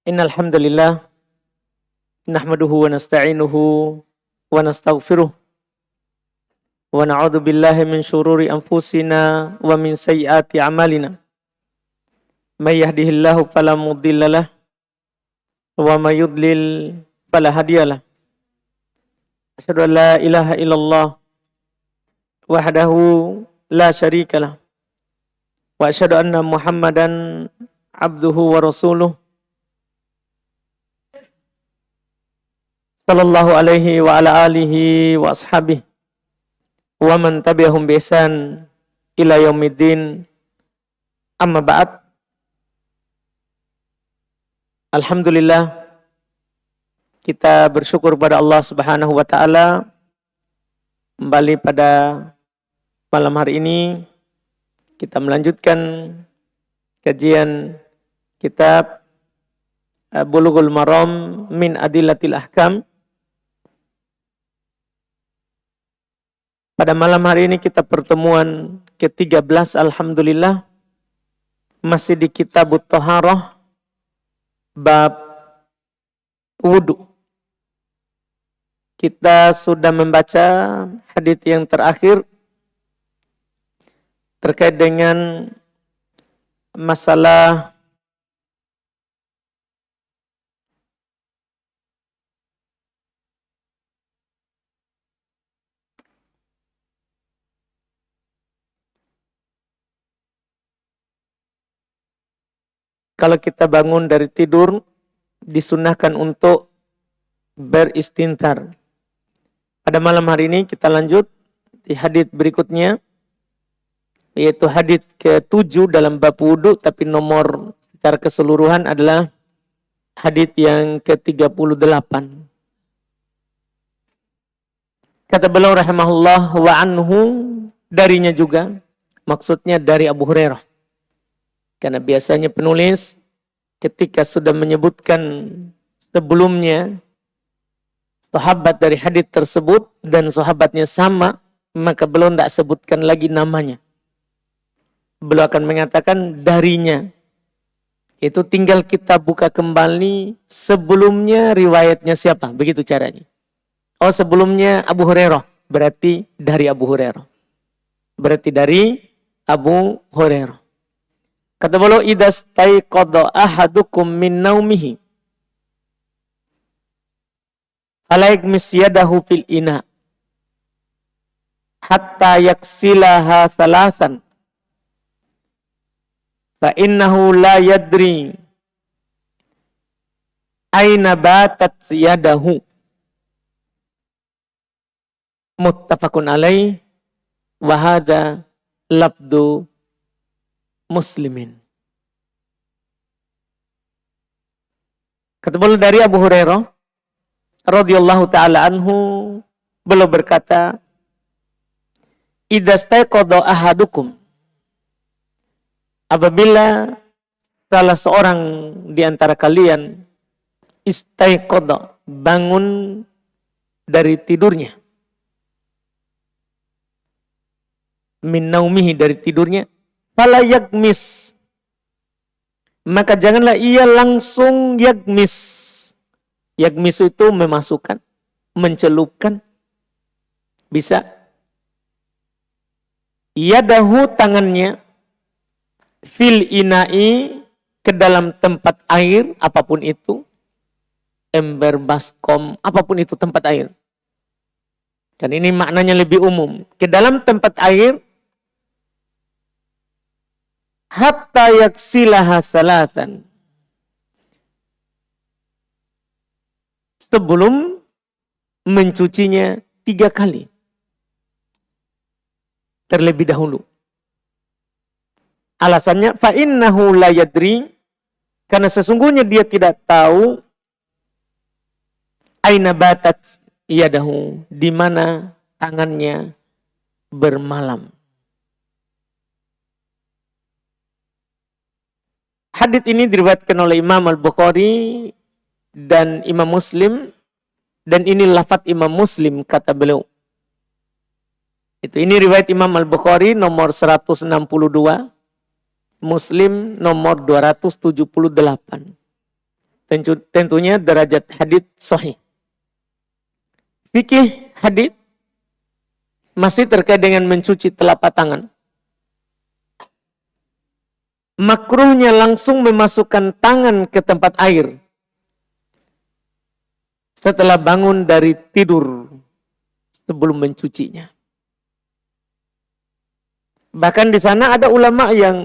Innal hamdalillah nahmaduhu wa nasta'inuhu wa nastaghfiruh wa na'udzu billahi min syururi anfusina wa min sayyiati a'malina. May yahdihillahu fala mudhillalah wa may yudlil fala hadiyalah. Asyhadu an la ilaha illallah wahdahu la syarikalah wa asyhadu anna Muhammadan abduhu wa rasuluh sallallahu alaihi wa ala alihi wa ashabihi wa man tabi'ahum bi ihsan ila yaumiddin. Amma ba'd. Alhamdulillah, kita bersyukur kepada Allah Subhanahu wa taala kembali pada malam hari ini kita melanjutkan kajian kitab Bulughul Maram min Adillatil Ahkam. Pada malam hari ini kita pertemuan ke-13, alhamdulillah, masih di Kitabut Thaharah bab wudu. Kita sudah membaca hadits yang terakhir terkait dengan masalah kalau kita bangun dari tidur, disunahkan untuk beristinthar. Pada malam hari ini kita lanjut di hadits berikutnya, yaitu hadits ke-7 dalam bab wudu, tapi nomor secara keseluruhan adalah hadits yang ke-38. Kata beliau rahimahullah, wa anhu, darinya juga, maksudnya dari Abu Hurairah. Karena biasanya penulis ketika sudah menyebutkan sebelumnya sahabat dari hadits tersebut dan sahabatnya sama, maka beliau tidak sebutkan lagi namanya. Beliau akan mengatakan darinya. Itu tinggal kita buka kembali sebelumnya riwayatnya siapa. Begitu caranya. Oh, sebelumnya Abu Hurairah. Berarti dari Abu Hurairah. Berarti dari Abu Hurairah. Kata beliau, idza staiqadha ahadukum min naumihi fala yaghmis yadahu fil ina hatta yaksilaha thalathan fa innahu la yadri aina batat yadahu. Muttafaqun alaih wa hadha lafdhu Muslimin. Kata beliau dari Abu Hurairah radhiyallahu taala anhu, beliau berkata, idza staiqadha ahadukum, apabila salah seorang di antara kalian istaiqadha, bangun dari tidurnya, min naumihi, dari tidurnya, fala yagmis, maka janganlah ia langsung yagmis. Yagmis itu memasukkan, mencelupkan, bisa. Yadahu, tangannya, fil ina'i, ke dalam tempat air, apapun itu, ember, baskom, apapun itu tempat air. Dan ini maknanya lebih umum. Ke dalam tempat air, hatta yaksilaha salatan, sebelum mencucinya 3 kali terlebih dahulu. Alasannya, fa innahu la yadri, karena sesungguhnya dia tidak tahu, aina batat yadahu, di mana tangannya bermalam. Hadits ini diriwayatkan oleh Imam Al-Bukhari dan Imam Muslim, dan ini lafaz Imam Muslim, kata beliau. Ini riwayat Imam Al-Bukhari nomor 162, Muslim nomor 278. tentunya derajat hadits sahih. Fikih hadits masih terkait dengan mencuci telapak tangan. Makruhnya langsung memasukkan tangan ke tempat air setelah bangun dari tidur sebelum mencucinya. Bahkan di sana ada ulama yang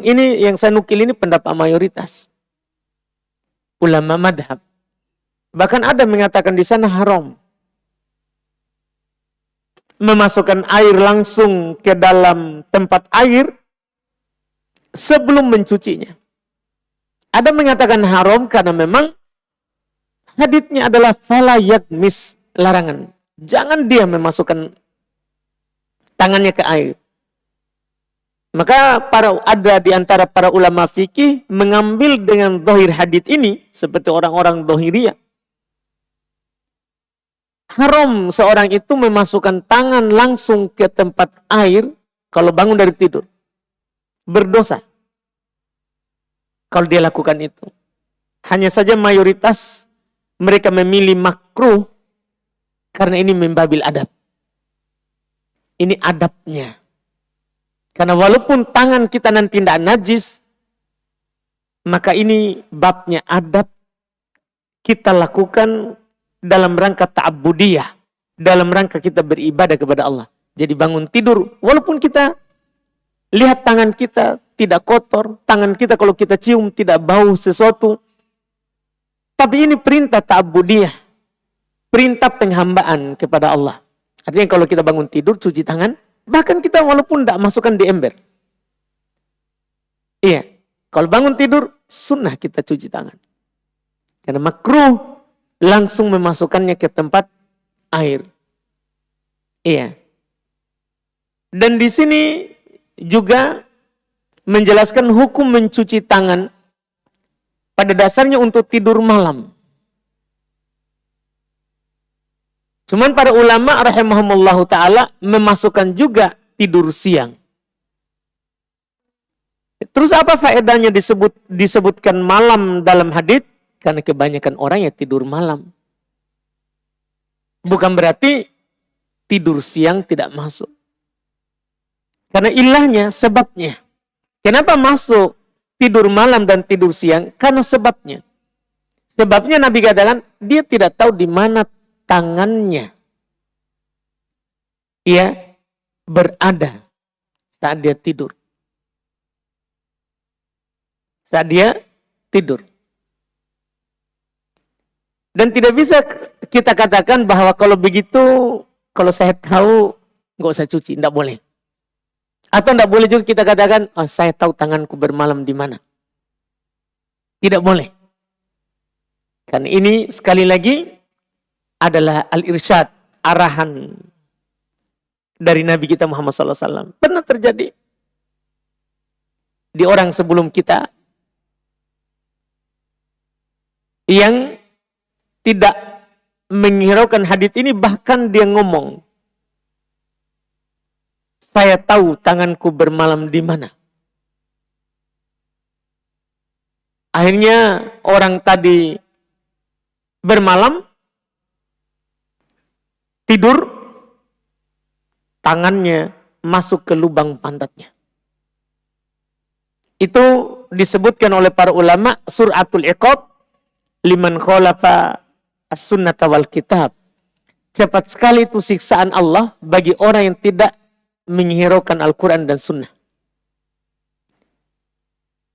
saya nukil ini pendapat mayoritas. Ulama madhab. Bahkan ada mengatakan di sana haram memasukkan air langsung ke dalam tempat air sebelum mencucinya. Ada mengatakan haram karena memang haditsnya adalah fala yakmis, larangan. Jangan dia memasukkan tangannya ke air. Maka ada di antara para ulama fikih mengambil dengan zahir hadits ini seperti orang-orang zahiriyah. Haram seorang itu memasukkan tangan langsung ke tempat air kalau bangun dari tidur. Berdosa kalau dia lakukan itu. Hanya saja mayoritas mereka memilih makruh karena ini membabil adab. Ini adabnya. Karena walaupun tangan kita nanti tidak najis, maka ini babnya adab kita lakukan dalam rangka ta'abbudiyah, dalam rangka kita beribadah kepada Allah. Jadi bangun tidur, walaupun kita lihat tangan kita tidak kotor, tangan kita kalau kita cium tidak bau sesuatu, tapi ini perintah ta'abbudiyah, perintah penghambaan kepada Allah. Artinya kalau kita bangun tidur, cuci tangan, bahkan kita walaupun tidak masukkan di ember. Iya, kalau bangun tidur, sunnah kita cuci tangan. Karena makruh langsung memasukkannya ke tempat air. Iya. Dan di sini juga menjelaskan hukum mencuci tangan pada dasarnya untuk tidur malam. Cuman para ulama rahimahumullahu ta'ala memasukkan juga tidur siang. Terus apa faedahnya disebutkan malam dalam hadits? Karena kebanyakan orang ya tidur malam. Bukan berarti tidur siang tidak masuk. Karena ilahnya, sebabnya. Kenapa masuk tidur malam dan tidur siang? Karena sebabnya. Sebabnya Nabi katakan, dia tidak tahu di mana tangannya ia berada saat dia tidur. Saat dia tidur. Dan tidak bisa kita katakan bahwa kalau begitu, kalau saya tahu, nggak usah cuci, tidak boleh. Atau tidak boleh juga kita katakan, oh, saya tahu tanganku bermalam di mana. Tidak boleh. Karena ini sekali lagi adalah al-irsyad, arahan dari Nabi kita Muhammad SAW. Pernah terjadi di orang sebelum kita yang tidak menghiraukan hadits ini, bahkan dia ngomong, saya tahu tanganku bermalam di mana. Akhirnya orang tadi bermalam, tidur, tangannya masuk ke lubang pantatnya. Itu disebutkan oleh para ulama suratul iqab liman khalafa as-sunnata wal kitab. Cepat sekali itu siksaan Allah bagi orang yang tidak menghiraukan Al-Quran dan Sunnah.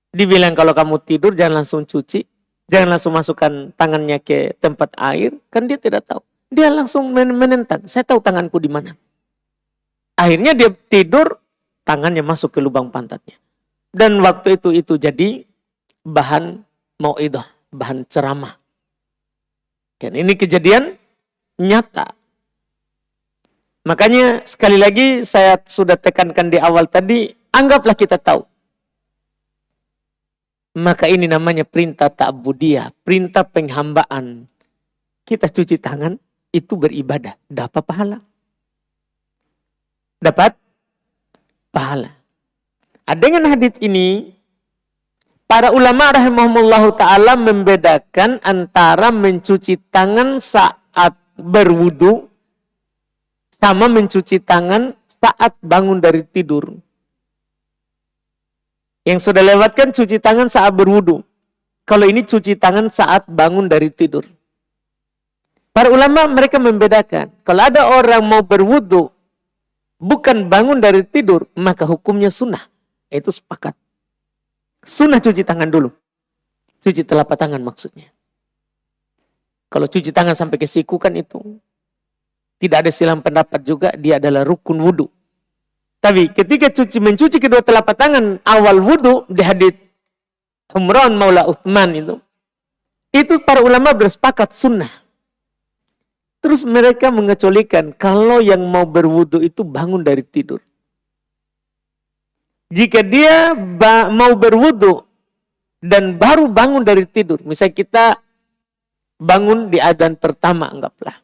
Dibilang kalau kamu tidur jangan langsung cuci, jangan langsung masukkan tangannya ke tempat air, kan dia tidak tahu. Dia langsung menentang, saya tahu tanganku di mana. Akhirnya dia tidur, tangannya masuk ke lubang pantatnya. Dan waktu itu jadi bahan mau'idah, bahan ceramah. Dan ini kejadian nyata. Makanya sekali lagi saya sudah tekankan di awal tadi, anggaplah kita tahu. Maka ini namanya perintah ta'budiyah, perintah penghambaan. Kita cuci tangan, itu beribadah, dapat pahala. Dapat pahala. Dengan hadits ini, Para ulama rahimahumullahu ta'ala membedakan antara mencuci tangan saat berwudu sama mencuci tangan saat bangun dari tidur. Yang sudah lewatkan cuci tangan saat berwudu. Kalau ini cuci tangan saat bangun dari tidur. Para ulama mereka membedakan. Kalau ada orang mau berwudu bukan bangun dari tidur, maka hukumnya sunnah. Itu sepakat. Sunnah cuci tangan dulu. Cuci telapak tangan maksudnya. Kalau cuci tangan sampai ke siku kan itu tidak ada silang pendapat juga, dia adalah rukun wudu. Tapi ketika mencuci kedua telapak tangan awal wudu di hadits Humran Maula Uthman itu para ulama bersepakat sunnah. Terus mereka mengecualikan kalau yang mau berwudu itu bangun dari tidur. Jika dia mau berwudu dan baru bangun dari tidur, misalnya kita bangun di adzan pertama anggaplah.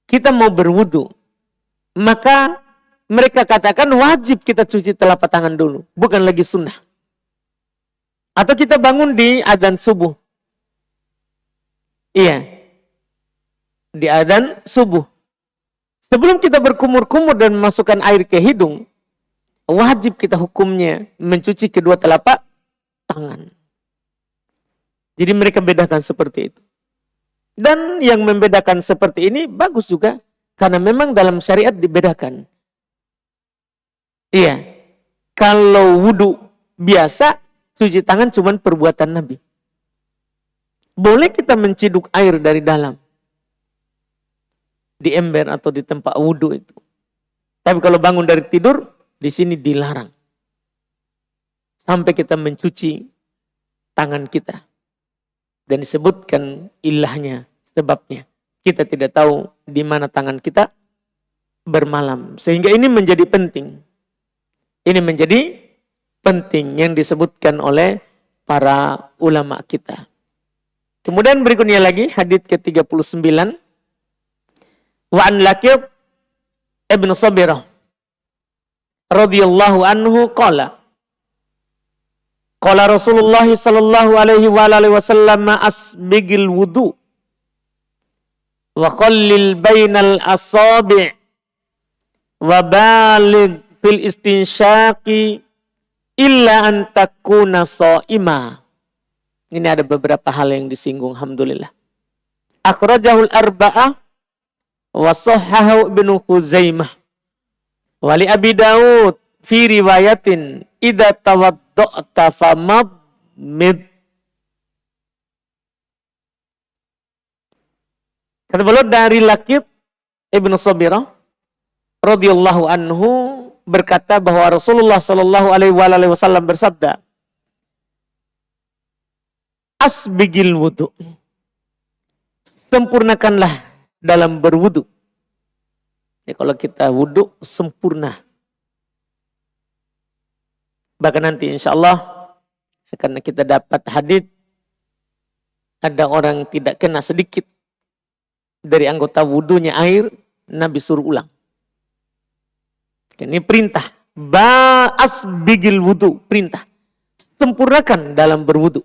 Kita mau berwudu, maka mereka katakan wajib kita cuci telapak tangan dulu, bukan lagi sunnah. Atau kita bangun di adzan subuh. Iya. Di adzan subuh. Sebelum kita berkumur-kumur dan memasukkan air ke hidung, wajib kita hukumnya mencuci kedua telapak tangan. Jadi mereka bedakan seperti itu. Dan yang membedakan seperti ini bagus juga. Karena memang dalam syariat dibedakan. Iya. Kalau wudu biasa, cuci tangan cuma perbuatan Nabi. Boleh kita menciduk air dari dalam. Di ember atau di tempat wudu itu. Tapi kalau bangun dari tidur, di sini dilarang. Sampai kita mencuci tangan kita. Dan disebutkan ilahnya, sebabnya. Kita tidak tahu di mana tangan kita bermalam. Sehingga ini menjadi penting. Ini menjadi penting yang disebutkan oleh para ulama kita. Kemudian berikutnya lagi, hadits ke-39. Wa an Laqit ibn Sabirah radhiyallahu anhu qala qala Rasulullah sallallahu alaihi wa alihi wasallam asbigil wudu wa qallil bainal asabi' wa baligh fil istinsyaqi illa an takuna sha'ima. Ini ada beberapa hal yang disinggung, alhamdulillah. Akhrajahul arba'ah wa sahhahu Ibnu Khuzaimah wa li Abi Daud fi riwayatin idza tawadda'ta famad. Kata beliau dari Laqit Ibnu Sabirah radhiyallahu anhu berkata bahwa Rasulullah sallallahu alaihi wasallam bersabda, asbigil wudu. Sempurnakanlah dalam berwudu. Ya, kalau kita wudu sempurna. Bahkan nanti insya Allah karena kita dapat hadits ada orang tidak kena sedikit dari anggota wudunya air, Nabi suruh ulang. Ini perintah. Asbigil wudu, perintah. Sempurnakan dalam berwudu.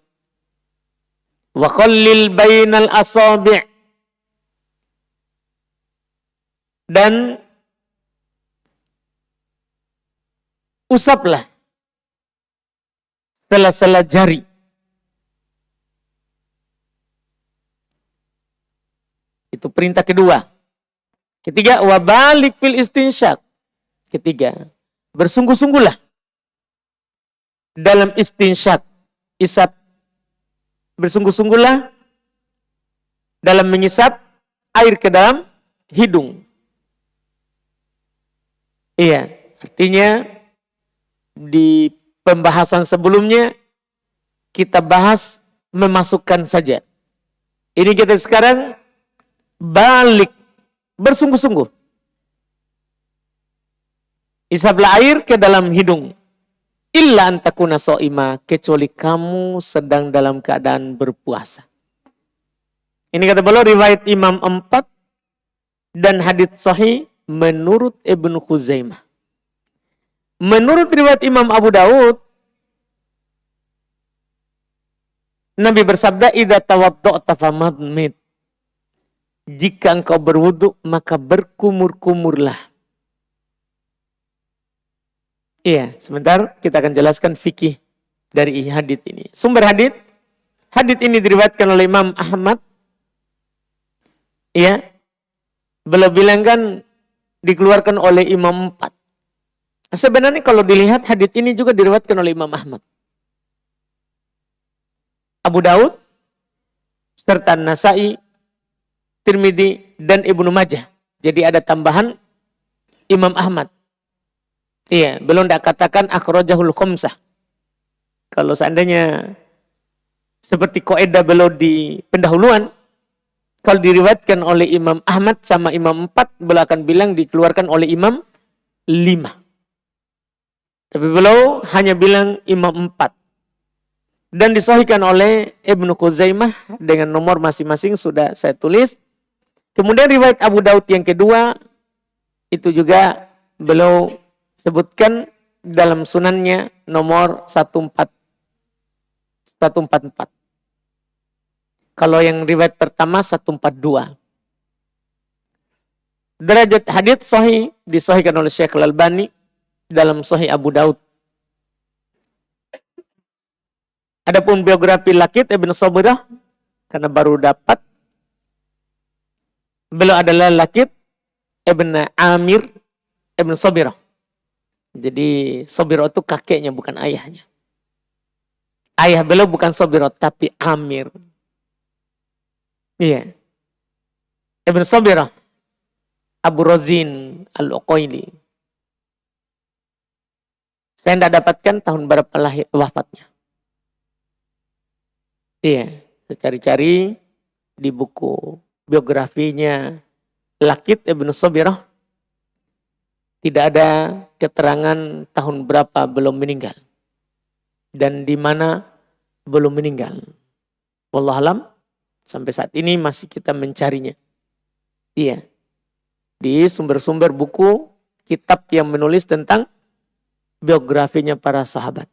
Wa qallil bainal asabi'. Dan usaplah sela-sela jari. Itu perintah kedua. Ketiga, wa balik fil istinsyaq. Ketiga, bersungguh-sungguhlah dalam istinsyaq, isap. Bersungguh-sungguhlah dalam mengisap air ke dalam hidung. Iya, artinya di pembahasan sebelumnya kita bahas memasukkan saja. Ini kita sekarang balik, bersungguh-sungguh. Isaplah air ke dalam hidung. Illa antakuna so'ima, kecuali kamu sedang dalam keadaan berpuasa. Ini kata beliau riwayat Imam 4 dan hadits sahih menurut Ibnu Khuzaimah. Menurut riwayat Imam Abu Daud, Nabi bersabda, "Idza tawadda'ta famadmid." Jika engkau berwudu, maka berkumur-kumurlah. Iya, sebentar kita akan jelaskan fikih dari hadits ini. Sumber hadits ini diriwayatkan oleh Imam Ahmad. Iya, beliau bilang kan dikeluarkan oleh Imam 4. Sebenarnya kalau dilihat hadits ini juga diriwayatkan oleh Imam Ahmad, Abu Daud, serta Nasai, Tirmidzi, dan Ibnu Majah. Jadi ada tambahan Imam Ahmad. Iya, belum tidak katakan akhrajahul khamsah. Kalau seandainya seperti kaidah beliau di pendahuluan, kalau diriwayatkan oleh Imam Ahmad sama Imam 4, beliau akan bilang dikeluarkan oleh Imam 5. Tapi beliau hanya bilang Imam 4. Dan disahihkan oleh Ibnu Khuzaimah dengan nomor masing-masing sudah saya tulis. Kemudian riwayat Abu Daud yang kedua, itu juga beliau sebutkan dalam sunannya nomor 144. Kalau yang riwayat pertama 142. Derajat hadits sahih disahihkan oleh Syekh Al-Albani dalam Sahih Abu Daud. Adapun biografi Laqit Ibn Sabirah, karena baru dapat, beliau adalah Laqit Ibn Amir Ibn Sabirah. Jadi Sabirah itu kakeknya, bukan ayahnya. Ayah beliau bukan Sabirah, tapi Amir. Iya. Ibn Sabirah, Abu Razin Al-Uqaili. Saya tidak dapatkan tahun berapa lahir wafatnya. Iya, saya cari-cari di buku biografinya Laqit Ibn Sabirah, tidak ada keterangan tahun berapa belum meninggal dan di mana belum meninggal. Wallahualam, sampai saat ini masih kita mencarinya. Iya, di sumber-sumber buku kitab yang menulis tentang biografinya para sahabat.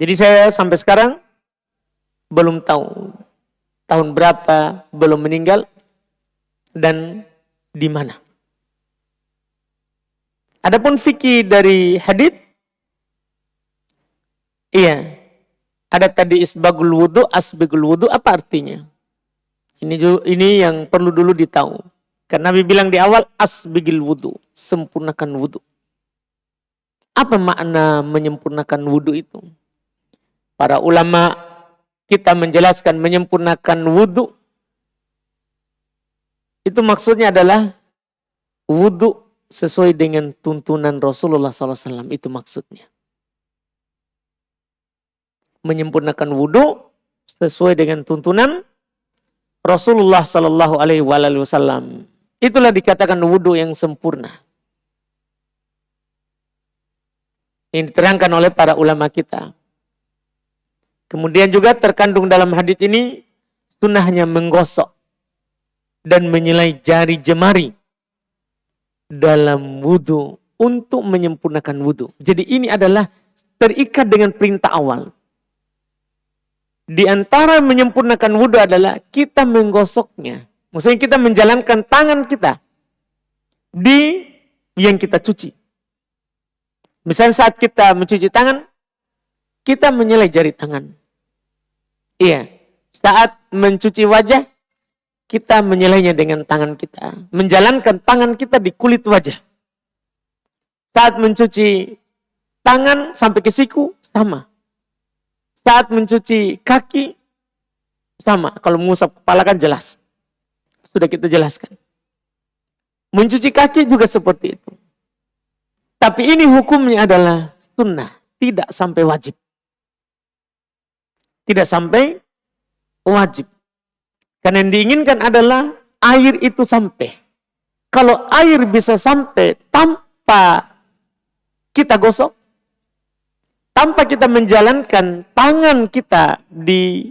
Jadi saya sampai sekarang belum tahu tahun berapa belum meninggal dan di mana. Adapun fikih dari hadits, iya, ada tadi isbagul wudu, asbagul wudu, apa artinya? Ini yang perlu dulu ditahu. Karena Nabi bilang di awal, asbagul wudu, sempurnakan wudu. Apa makna menyempurnakan wudu itu? Para ulama kita menjelaskan menyempurnakan wudu itu maksudnya adalah wudu sesuai dengan tuntunan Rasulullah SAW. Itu maksudnya. Menyempurnakan wudu sesuai dengan tuntunan Rasulullah SAW. Itulah dikatakan wudu yang sempurna. Ini diterangkan oleh para ulama kita. Kemudian juga terkandung dalam hadits ini sunnahnya menggosok dan menyelai jari jemari dalam wudu untuk menyempurnakan wudu. Jadi ini adalah terikat dengan perintah awal. Di antara menyempurnakan wudu adalah kita menggosoknya. Maksudnya kita menjalankan tangan kita di yang kita cuci. Misalnya saat kita mencuci tangan, kita menyelai jari tangan. Iya, saat mencuci wajah, kita menyelainya dengan tangan kita. Menjalankan tangan kita di kulit wajah. Saat mencuci tangan sampai ke siku, sama. Saat mencuci kaki, sama. Kalau mengusap kepala kan jelas. Sudah kita jelaskan. Mencuci kaki juga seperti itu. Tapi ini hukumnya adalah sunnah, tidak sampai wajib. Tidak sampai wajib. Karena yang diinginkan adalah air itu sampai. Kalau air bisa sampai tanpa kita gosok, tanpa kita menjalankan tangan kita di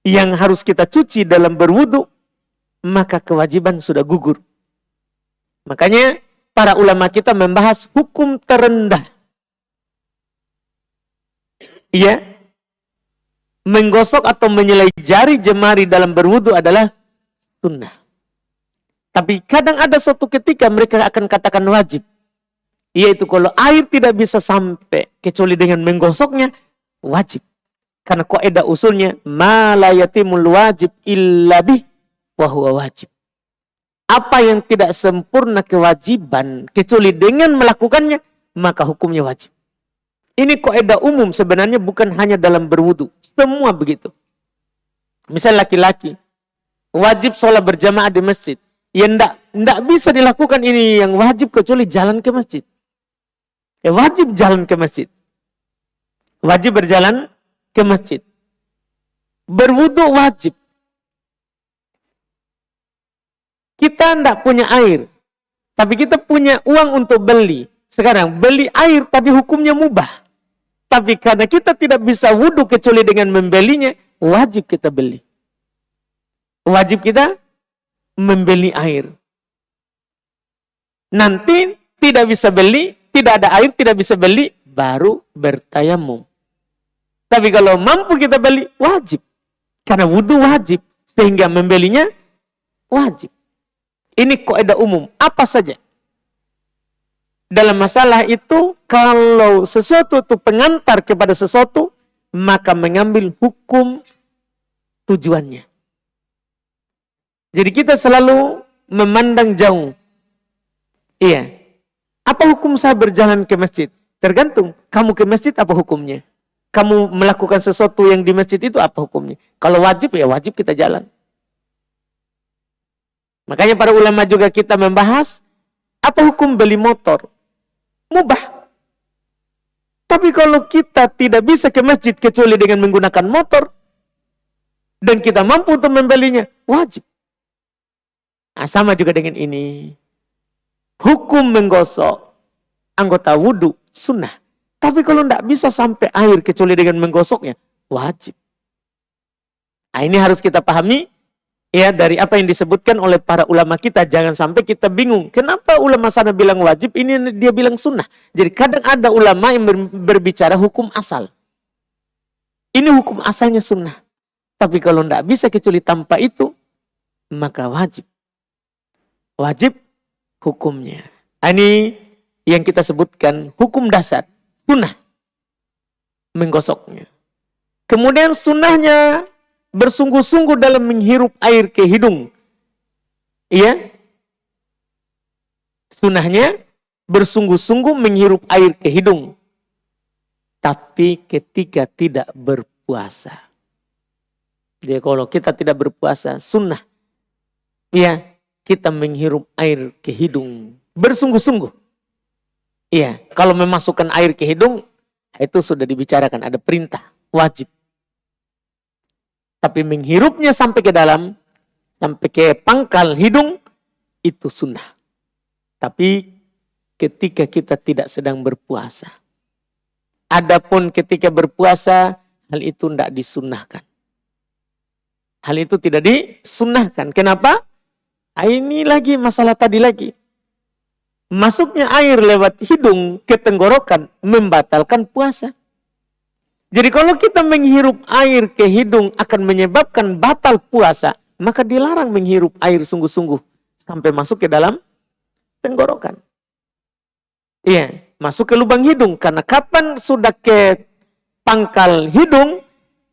yang harus kita cuci dalam berwudu, maka kewajiban sudah gugur. Makanya para ulama kita membahas hukum terendah. Iya. menggosok atau menyelai jari jemari dalam berwudu adalah sunnah. Tapi kadang ada suatu ketika mereka akan katakan wajib. Yaitu kalau air tidak bisa sampai kecuali dengan menggosoknya, wajib. Karena kaidah usulnya, ma la yatimul wajib illa bih wa huwa wajib. Apa yang tidak sempurna kewajiban kecuali dengan melakukannya, maka hukumnya wajib. Ini kaidah umum sebenarnya, bukan hanya dalam berwudu. Semua begitu. Misal laki-laki wajib sholat berjamaah di masjid. Ya enggak bisa dilakukan ini yang wajib kecuali jalan ke masjid. Ya wajib jalan ke masjid. Wajib berjalan ke masjid. Berwudu wajib. Kita enggak punya air, tapi kita punya uang untuk beli. Sekarang beli air tapi hukumnya mubah. Tapi karena kita tidak bisa wudu kecuali dengan membelinya, wajib kita beli. Wajib kita membeli air. Nanti tidak bisa beli, tidak ada air, tidak bisa beli, baru bertayamum. Tapi kalau mampu kita beli, wajib. Karena wudu wajib, sehingga membelinya wajib. Ini kaidah umum, apa saja. Dalam masalah itu, kalau sesuatu itu pengantar kepada sesuatu, maka mengambil hukum tujuannya. Jadi kita selalu memandang jauh. Iya. Apa hukum saya berjalan ke masjid? Tergantung, kamu ke masjid apa hukumnya? Kamu melakukan sesuatu yang di masjid itu apa hukumnya? Kalau wajib, ya wajib kita jalan. Makanya para ulama juga kita membahas, apa hukum beli motor? Mubah. Tapi kalau kita tidak bisa ke masjid kecuali dengan menggunakan motor, dan kita mampu untuk membelinya, wajib. Nah, sama juga dengan ini. Hukum menggosok anggota wudu, sunnah. Tapi kalau tidak bisa sampai air kecuali dengan menggosoknya, wajib. Nah, ini harus kita pahami. Ya, dari apa yang disebutkan oleh para ulama kita, jangan sampai kita bingung. Kenapa ulama sana bilang wajib, ini dia bilang sunnah. Jadi kadang ada ulama yang berbicara hukum asal. Ini hukum asalnya sunnah. Tapi kalau tidak bisa kecuali tanpa itu, maka wajib. Wajib hukumnya. Ini yang kita sebutkan hukum dasar, sunnah. Menggosoknya. Kemudian sunnahnya bersungguh-sungguh dalam menghirup air ke hidung. Iya. Sunnahnya bersungguh-sungguh menghirup air ke hidung. Tapi ketika tidak berpuasa. Jadi kalau kita tidak berpuasa, sunnah. Iya, kita menghirup air ke hidung. Bersungguh-sungguh. Iya, kalau memasukkan air ke hidung, itu sudah dibicarakan, ada perintah, wajib. Tapi menghirupnya sampai ke dalam, sampai ke pangkal hidung, itu sunnah. Tapi ketika kita tidak sedang berpuasa. Adapun ketika berpuasa, hal itu tidak disunnahkan. Hal itu tidak disunnahkan. Kenapa? Ini lagi masalah tadi lagi. Masuknya air lewat hidung ke tenggorokan membatalkan puasa. Jadi kalau kita menghirup air ke hidung akan menyebabkan batal puasa, maka dilarang menghirup air sungguh-sungguh sampai masuk ke dalam tenggorokan. Iya, masuk ke lubang hidung. Karena kapan sudah ke pangkal hidung,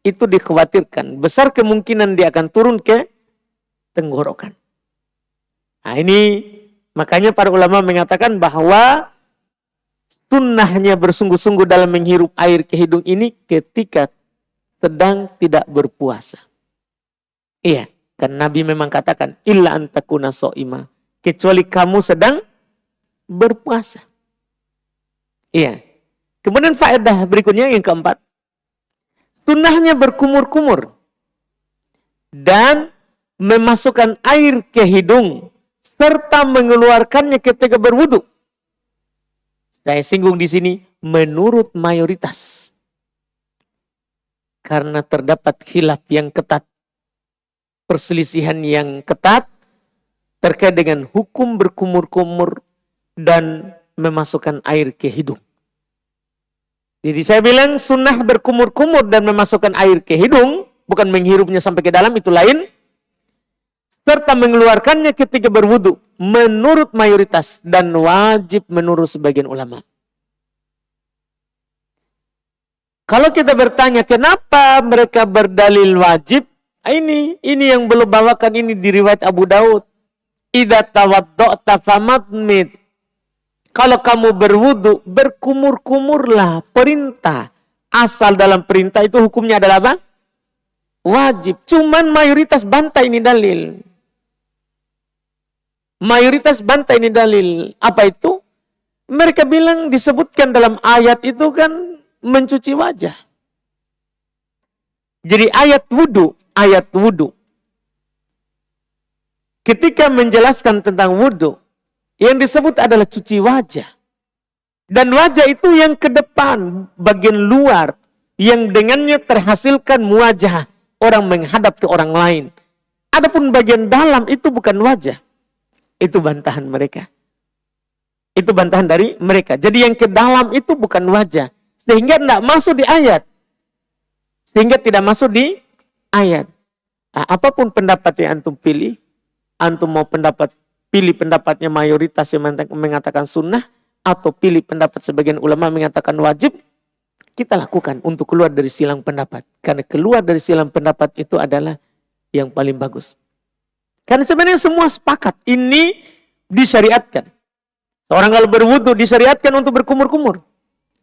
itu dikhawatirkan. Besar kemungkinan dia akan turun ke tenggorokan. Nah ini makanya para ulama mengatakan bahwa sunnahnya bersungguh-sungguh dalam menghirup air ke hidung ini ketika sedang tidak berpuasa. Iya, kan Nabi memang katakan, illa antakuna so'ima, kecuali kamu sedang berpuasa. Iya. Kemudian faedah berikutnya yang keempat, sunnahnya berkumur-kumur dan memasukkan air ke hidung serta mengeluarkannya ketika berwudu. Saya singgung di sini menurut mayoritas. Karena terdapat khilaf yang ketat. Perselisihan yang ketat terkait dengan hukum berkumur-kumur dan memasukkan air ke hidung. Jadi saya bilang sunnah berkumur-kumur dan memasukkan air ke hidung, bukan menghirupnya sampai ke dalam, itu lain. Serta mengeluarkannya ketika berwudu, menurut mayoritas dan wajib menurut sebagian ulama. Kalau kita bertanya kenapa mereka berdalil wajib, ini yang belum bawakan ini di riwayat Abu Daud. Idza tawadda'ta famadmid. Kalau kamu berwudu, berkumur-kumurlah, perintah. Asal dalam perintah itu hukumnya adalah apa? Wajib. Cuman mayoritas bantah ini dalil. Mayoritas bantah ini dalil. Apa itu? Mereka bilang disebutkan dalam ayat itu kan mencuci wajah. Jadi ayat wudu. Ketika menjelaskan tentang wudu, yang disebut adalah cuci wajah. Dan wajah itu yang ke depan, bagian luar, yang dengannya terhasilkan muwajah, orang menghadap ke orang lain. Adapun bagian dalam itu bukan wajah. Itu bantahan mereka. Itu bantahan dari mereka. Jadi yang ke dalam itu bukan wajah. Sehingga tidak masuk di ayat. Sehingga tidak masuk di ayat. Nah, apapun pendapat yang antum pilih, antum mau pilih pendapatnya mayoritas yang mengatakan sunnah, atau pilih pendapat sebagian ulama mengatakan wajib, kita lakukan untuk keluar dari silang pendapat. Karena keluar dari silang pendapat itu adalah yang paling bagus. Karena sebenarnya semua sepakat, ini disyariatkan. Seorang kalau berwudu disyariatkan untuk berkumur-kumur.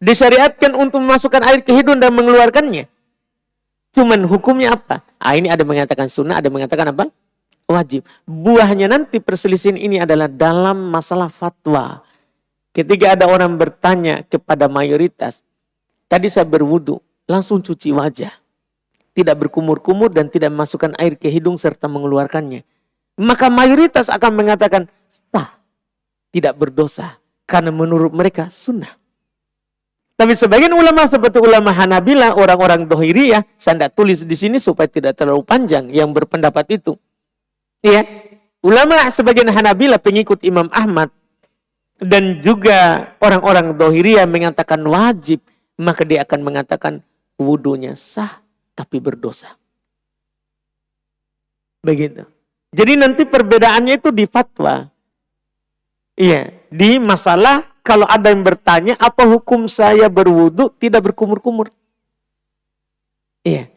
Disyariatkan untuk memasukkan air ke hidung dan mengeluarkannya. Cuman hukumnya apa? Ini ada mengatakan sunnah, ada mengatakan apa? Wajib. Buahnya nanti perselisihan ini adalah dalam masalah fatwa. Ketika ada orang bertanya kepada mayoritas, tadi saya berwudu, langsung cuci wajah. Tidak berkumur-kumur dan tidak memasukkan air ke hidung serta mengeluarkannya. Maka mayoritas akan mengatakan sah, tidak berdosa. Karena menurut mereka sunnah. Tapi sebagian ulama seperti ulama Hanabilah, orang-orang Dhahiriyah, saya tidak tulis di sini supaya tidak terlalu panjang yang berpendapat itu. Ya, ulama sebagian Hanabilah pengikut Imam Ahmad dan juga orang-orang Dhahiriyah mengatakan wajib, maka dia akan mengatakan wudunya sah tapi berdosa. Begitu. Jadi nanti perbedaannya itu di fatwa. Iya, di masalah kalau ada yang bertanya apa hukum saya berwudu tidak berkumur-kumur. Iya.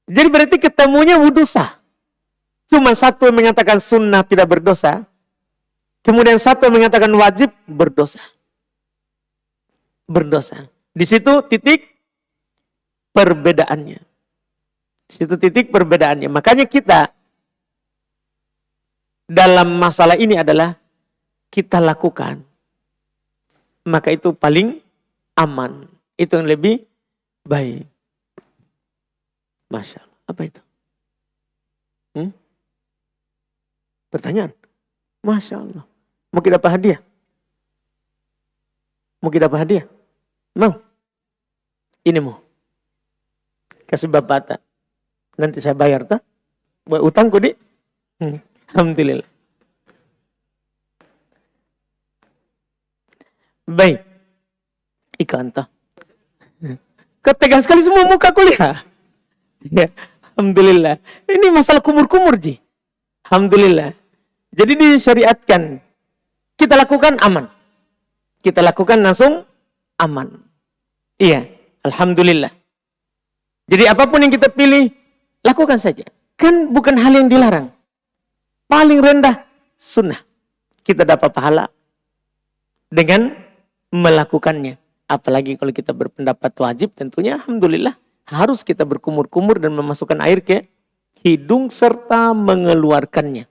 Jadi berarti ketemunya wudu sah. Cuma satu yang mengatakan sunnah tidak berdosa. Kemudian satu yang mengatakan wajib berdosa. Berdosa. Di situ titik perbedaannya. Di situ titik perbedaannya. Makanya kita dalam masalah ini adalah kita lakukan. Maka itu paling aman. Itu yang lebih baik. Masya Allah. Apa itu? Pertanyaan. Masya Allah. Mau kita dapat hadiah? Mau kita dapat hadiah? Mau? Ini mau. Kasih bapak tak. Nanti saya bayar tak? Buat utangku di. Alhamdulillah. Baik. Ikan tak. Kau tegas sekali semua muka kuliah. Ya. Alhamdulillah. Ini masalah kumur-kumur ji. Alhamdulillah. Jadi disyariatkan. Kita lakukan aman. Kita lakukan langsung aman. Iya. Alhamdulillah. Jadi apapun yang kita pilih, lakukan saja. Kan bukan hal yang dilarang. Paling rendah, sunnah. Kita dapat pahala dengan melakukannya. Apalagi kalau kita berpendapat wajib, tentunya alhamdulillah harus kita berkumur-kumur dan memasukkan air ke hidung serta mengeluarkannya.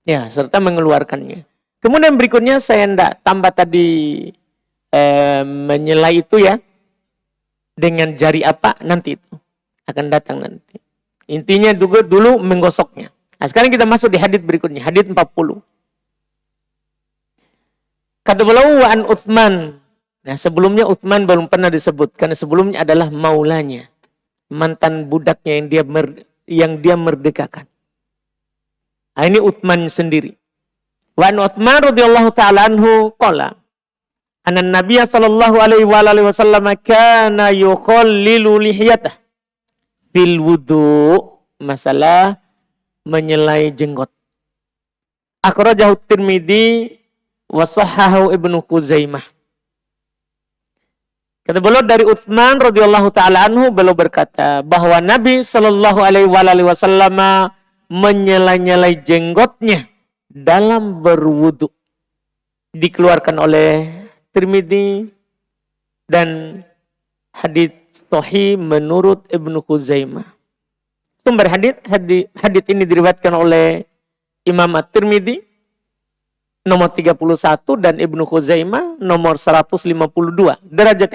Ya, serta mengeluarkannya. Kemudian berikutnya saya hendak tambah tadi menyelai itu ya. Dengan jari apa nanti itu. Akan datang nanti. Intinya dulu menggosoknya. Nah, sekarang kita masuk di hadits berikutnya. Hadits 40. Kata beliau an Utsman. Nah, sebelumnya Utsman belum pernah disebut. Karena sebelumnya adalah maulanya. Mantan budaknya yang dia merdekakan. Nah, ini Utsman sendiri. Wa an Utsman radhiyallahu ta'ala anhu qala Anna Nabiya sallallahu alaihi wasallam kana yukhallilu lihiyatah fil wudu, masalah menyelai jenggot. Akhrajahu Tirmidzi wa sahhahu Ibnu Khuzaimah. Kata beliau dari Utsman radhiyallahu taala anhu, beliau berkata bahwa Nabi sallallahu alaihi wasallam menyela-nyelai jenggotnya dalam berwudu. Dikeluarkan oleh Tirmidzi dan hadits sahih menurut Ibnu Khuzaimah. Sumber hadits ini diriwayatkan oleh Imam At-Tirmidzi nomor 31 dan Ibnu Khuzaimah nomor 152. Derajat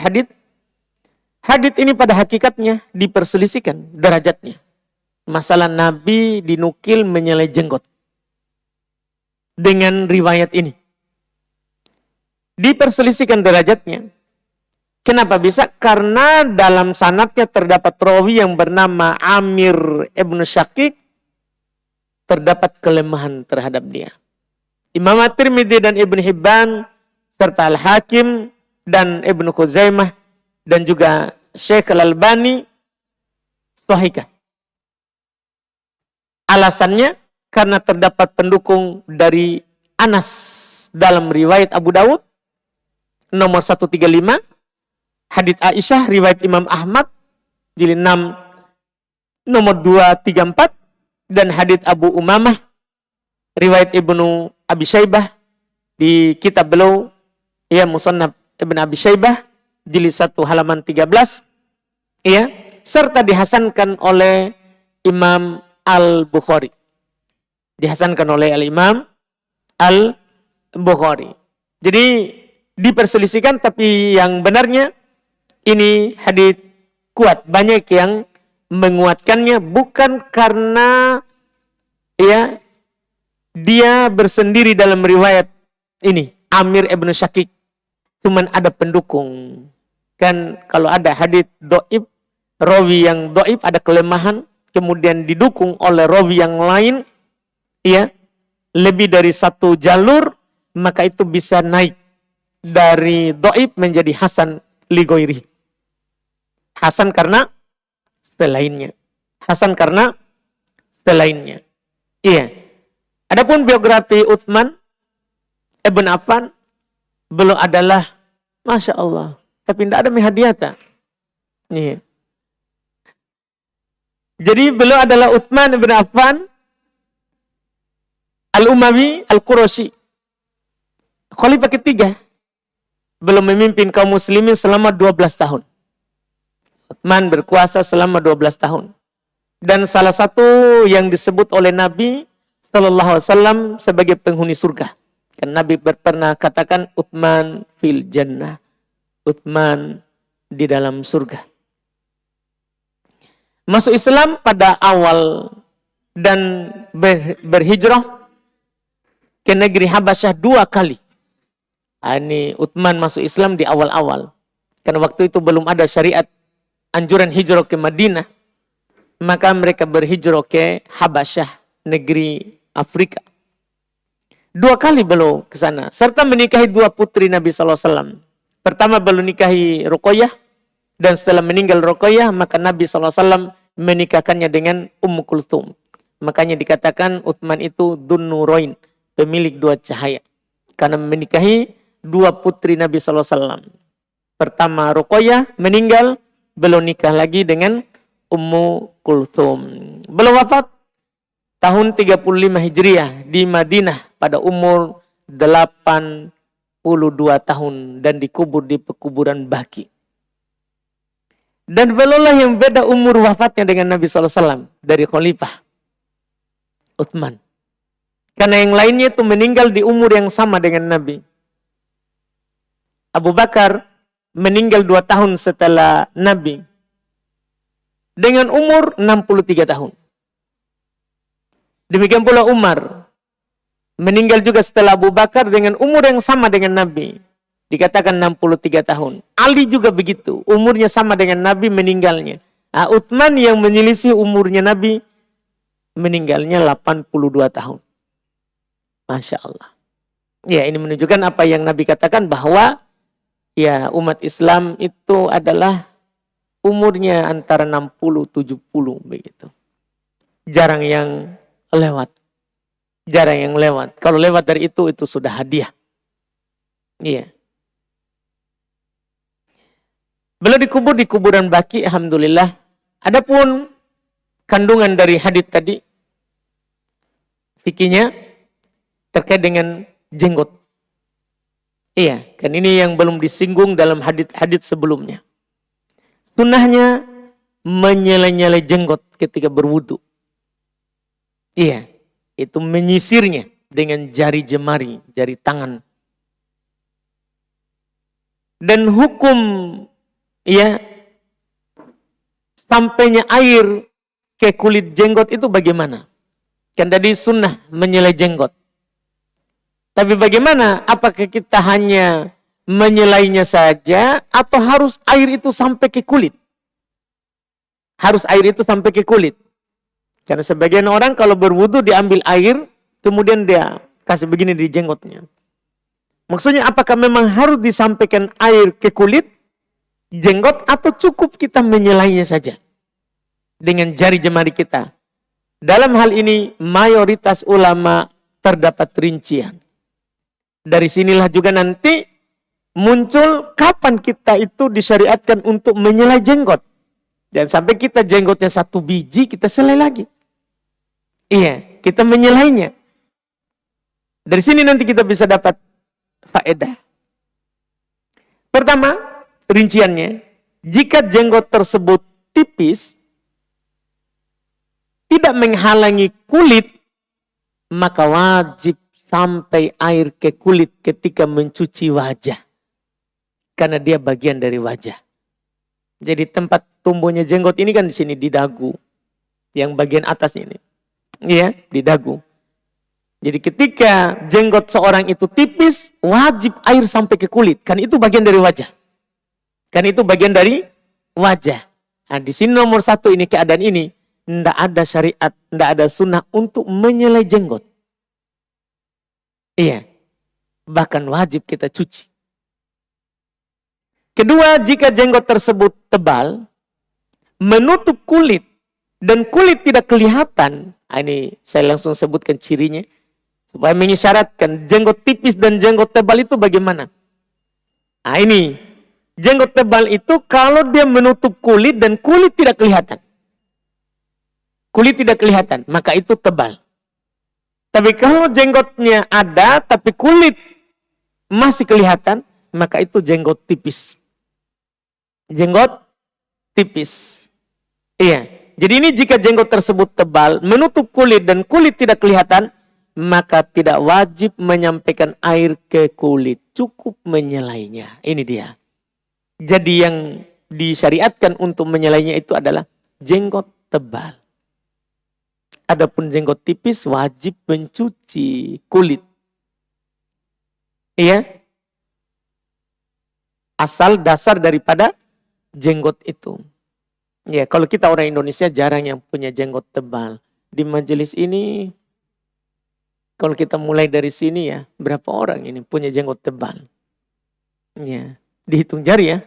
hadits ini pada hakikatnya diperselisihkan derajatnya. Masalah Nabi dinukil menyelai jenggot. Dengan riwayat ini diperselisihkan derajatnya. Kenapa bisa? Karena dalam sanadnya terdapat rawi yang bernama Amir ibn Syakik, terdapat kelemahan terhadap dia. Imam At-Tirmidzi dan Ibn Hibban serta Al-Hakim dan Ibnu Khuzaimah dan juga Syekh Al-Albani sahihkan. Alasannya karena terdapat pendukung dari Anas dalam riwayat Abu Dawud nomor 135, hadits Aisyah riwayat Imam Ahmad jilid 6 nomor 234, dan hadits Abu Umamah riwayat Ibnu Abi Syaibah di kitab beliau ya Musannaf Ibnu Abi Syaibah jilid 1 halaman 13 ya, serta dihasankan oleh Imam Al-Bukhari. Dihasankan oleh Al-Imam Al-Bukhari. Jadi diperselisihkan, tapi yang benarnya ini hadits kuat, banyak yang menguatkannya, bukan karena ya dia bersendiri dalam riwayat ini Amir ibn Syakik, cuman ada pendukung. Kan kalau ada hadits dhaif, rawi yang dhaif ada kelemahan, kemudian didukung oleh rawi yang lain ya lebih dari satu jalur, maka itu bisa naik dari dhaif menjadi hasan li ghairi. Hasan karena selainnya. Hasan karena selainnya. Iya. Adapun biografi Utsman Ibn Affan, beliau adalah Masya Allah, tapi tidak ada mihadiyata. Iya. Jadi beliau adalah Utsman Ibn Affan Al-Umawi Al-Qurashi, khalifah ketiga. Beliau memimpin kaum muslimin selama 12 tahun. Utsman berkuasa selama 12 tahun. Dan salah satu yang disebut oleh Nabi Sallallahu Alaihi Wasallam sebagai penghuni surga. Kan Nabi pernah katakan Utsman fil jannah. Utsman di dalam surga. Masuk Islam pada awal dan berhijrah ke negeri Habasyah 2 kali. Ini Utsman masuk Islam di awal-awal. Karena waktu itu belum ada syariat anjuran hijrah ke Madinah. Maka mereka berhijrah ke Habasyah, negeri Afrika. 2 kali beliau ke sana. Serta menikahi 2 putri Nabi SAW. Pertama beliau nikahi Ruqayyah. Dan setelah meninggal Ruqayyah, maka Nabi SAW menikahkannya dengan Ummu Kulthum. Makanya dikatakan Utsman itu Dzun-Nurain, pemilik 2 cahaya. Karena menikahi 2 putri Nabi SAW. Pertama Ruqayyah meninggal, beliau nikah lagi dengan Ummu Kulthum. Beliau wafat tahun 35 Hijriah di Madinah pada umur 82 tahun dan dikubur di pekuburan Baqi. Dan beliaulah yang beda umur wafatnya dengan Nabi SAW dari khalifah Utsman. Karena yang lainnya itu meninggal di umur yang sama dengan Nabi. Abu Bakar meninggal 2 tahun setelah Nabi dengan umur 63 tahun. Demikian pula Umar meninggal juga setelah Abu Bakar dengan umur yang sama dengan Nabi. Dikatakan 63 tahun. Ali juga begitu. Umurnya sama dengan Nabi meninggalnya. Utsman yang menyelisih umurnya Nabi meninggalnya 82 tahun. Masya Allah. Ya, ini menunjukkan apa yang Nabi katakan bahwa Ya, umat Islam itu adalah umurnya antara 60-70 begitu. Jarang yang lewat. Jarang yang lewat. Kalau lewat dari itu sudah hadiah. Iya. Beliau dikubur di kuburan Baqi, alhamdulillah. Adapun kandungan dari hadits tadi, fikihnya terkait dengan jenggot. Iya, kan ini yang belum disinggung dalam hadits sebelumnya. Sunnahnya menyela-nyela jenggot ketika berwudu. Iya, itu menyisirnya dengan jari jemari, jari tangan. Dan hukum ya sampainya air ke kulit jenggot itu bagaimana? Kan tadi sunnah menyela jenggot. Tapi bagaimana? Apakah kita hanya menyelainya saja atau harus air itu sampai ke kulit? Harus air itu sampai ke kulit. Karena sebagian orang kalau berwudu diambil air, kemudian dia kasih begini di jenggotnya. Maksudnya apakah memang harus disampaikan air ke kulit, jenggot, atau cukup kita menyelainya saja dengan jari jemari kita? Dalam hal ini mayoritas ulama terdapat rincian. Dari sinilah juga nanti muncul kapan kita itu disyariatkan untuk menyelai jenggot. Dan sampai kita jenggotnya 1 biji, kita selai lagi. Iya, kita menyelainya. Dari sini nanti kita bisa dapat faedah. Pertama, rinciannya, jika jenggot tersebut tipis, tidak menghalangi kulit, maka wajib sampai air ke kulit ketika mencuci wajah. Karena dia bagian dari wajah. Jadi tempat tumbuhnya jenggot ini kan di sini di dagu. Yang bagian atasnya ini. Iya, di dagu. Jadi ketika jenggot seorang itu tipis, wajib air sampai ke kulit. Kan itu bagian dari wajah. Kan itu bagian dari wajah. Nah, di sini nomor 1 ini keadaan ini. Tidak ada syariat, tidak ada sunnah untuk menyelai jenggot. Iya. Bahkan wajib kita cuci. Kedua, jika jenggot tersebut tebal, menutup kulit, dan kulit tidak kelihatan. Nah, ini saya langsung sebutkan cirinya. Supaya mengisyaratkan jenggot tipis dan jenggot tebal itu bagaimana. Nah ini, jenggot tebal itu kalau dia menutup kulit dan kulit tidak kelihatan. Kulit tidak kelihatan, maka itu tebal. Tapi kalau jenggotnya ada, tapi kulit masih kelihatan, maka itu jenggot tipis. Jenggot tipis. Iya. Jadi ini jika jenggot tersebut tebal, menutup kulit dan kulit tidak kelihatan, maka tidak wajib menyampaikan air ke kulit. Cukup menyelainya. Ini dia. Jadi yang disyariatkan untuk menyelainya itu adalah jenggot tebal. Adapun jenggot tipis wajib mencuci kulit. Iya. Asal dasar daripada jenggot itu. Ya, kalau kita orang Indonesia jarang yang punya jenggot tebal. Di majelis ini, kalau kita mulai dari sini ya, berapa orang ini punya jenggot tebal? Ya, dihitung jari ya.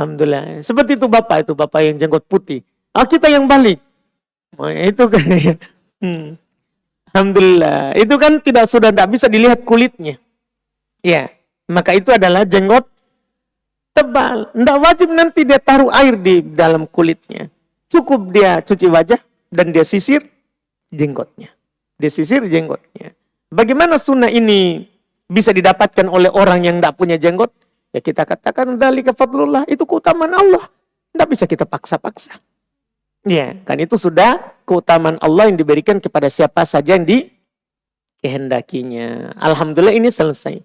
Alhamdulillah. Seperti itu bapak yang jenggot putih. Kita yang balik. Itu kan. Alhamdulillah. Itu kan sudah tidak bisa dilihat kulitnya. Ya, maka itu adalah jenggot tebal. Tidak wajib nanti dia taruh air di dalam kulitnya. Cukup dia cuci wajah dan dia sisir jenggotnya. Dia sisir jenggotnya. Bagaimana sunnah ini bisa didapatkan oleh orang yang tidak punya jenggot? Ya kita katakan dzalika fadlullah, itu keutamaan Allah. Tidak bisa kita paksa-paksa. Ya, kan itu sudah keutamaan Allah yang diberikan kepada siapa saja yang dikehendakinya. Alhamdulillah ini selesai.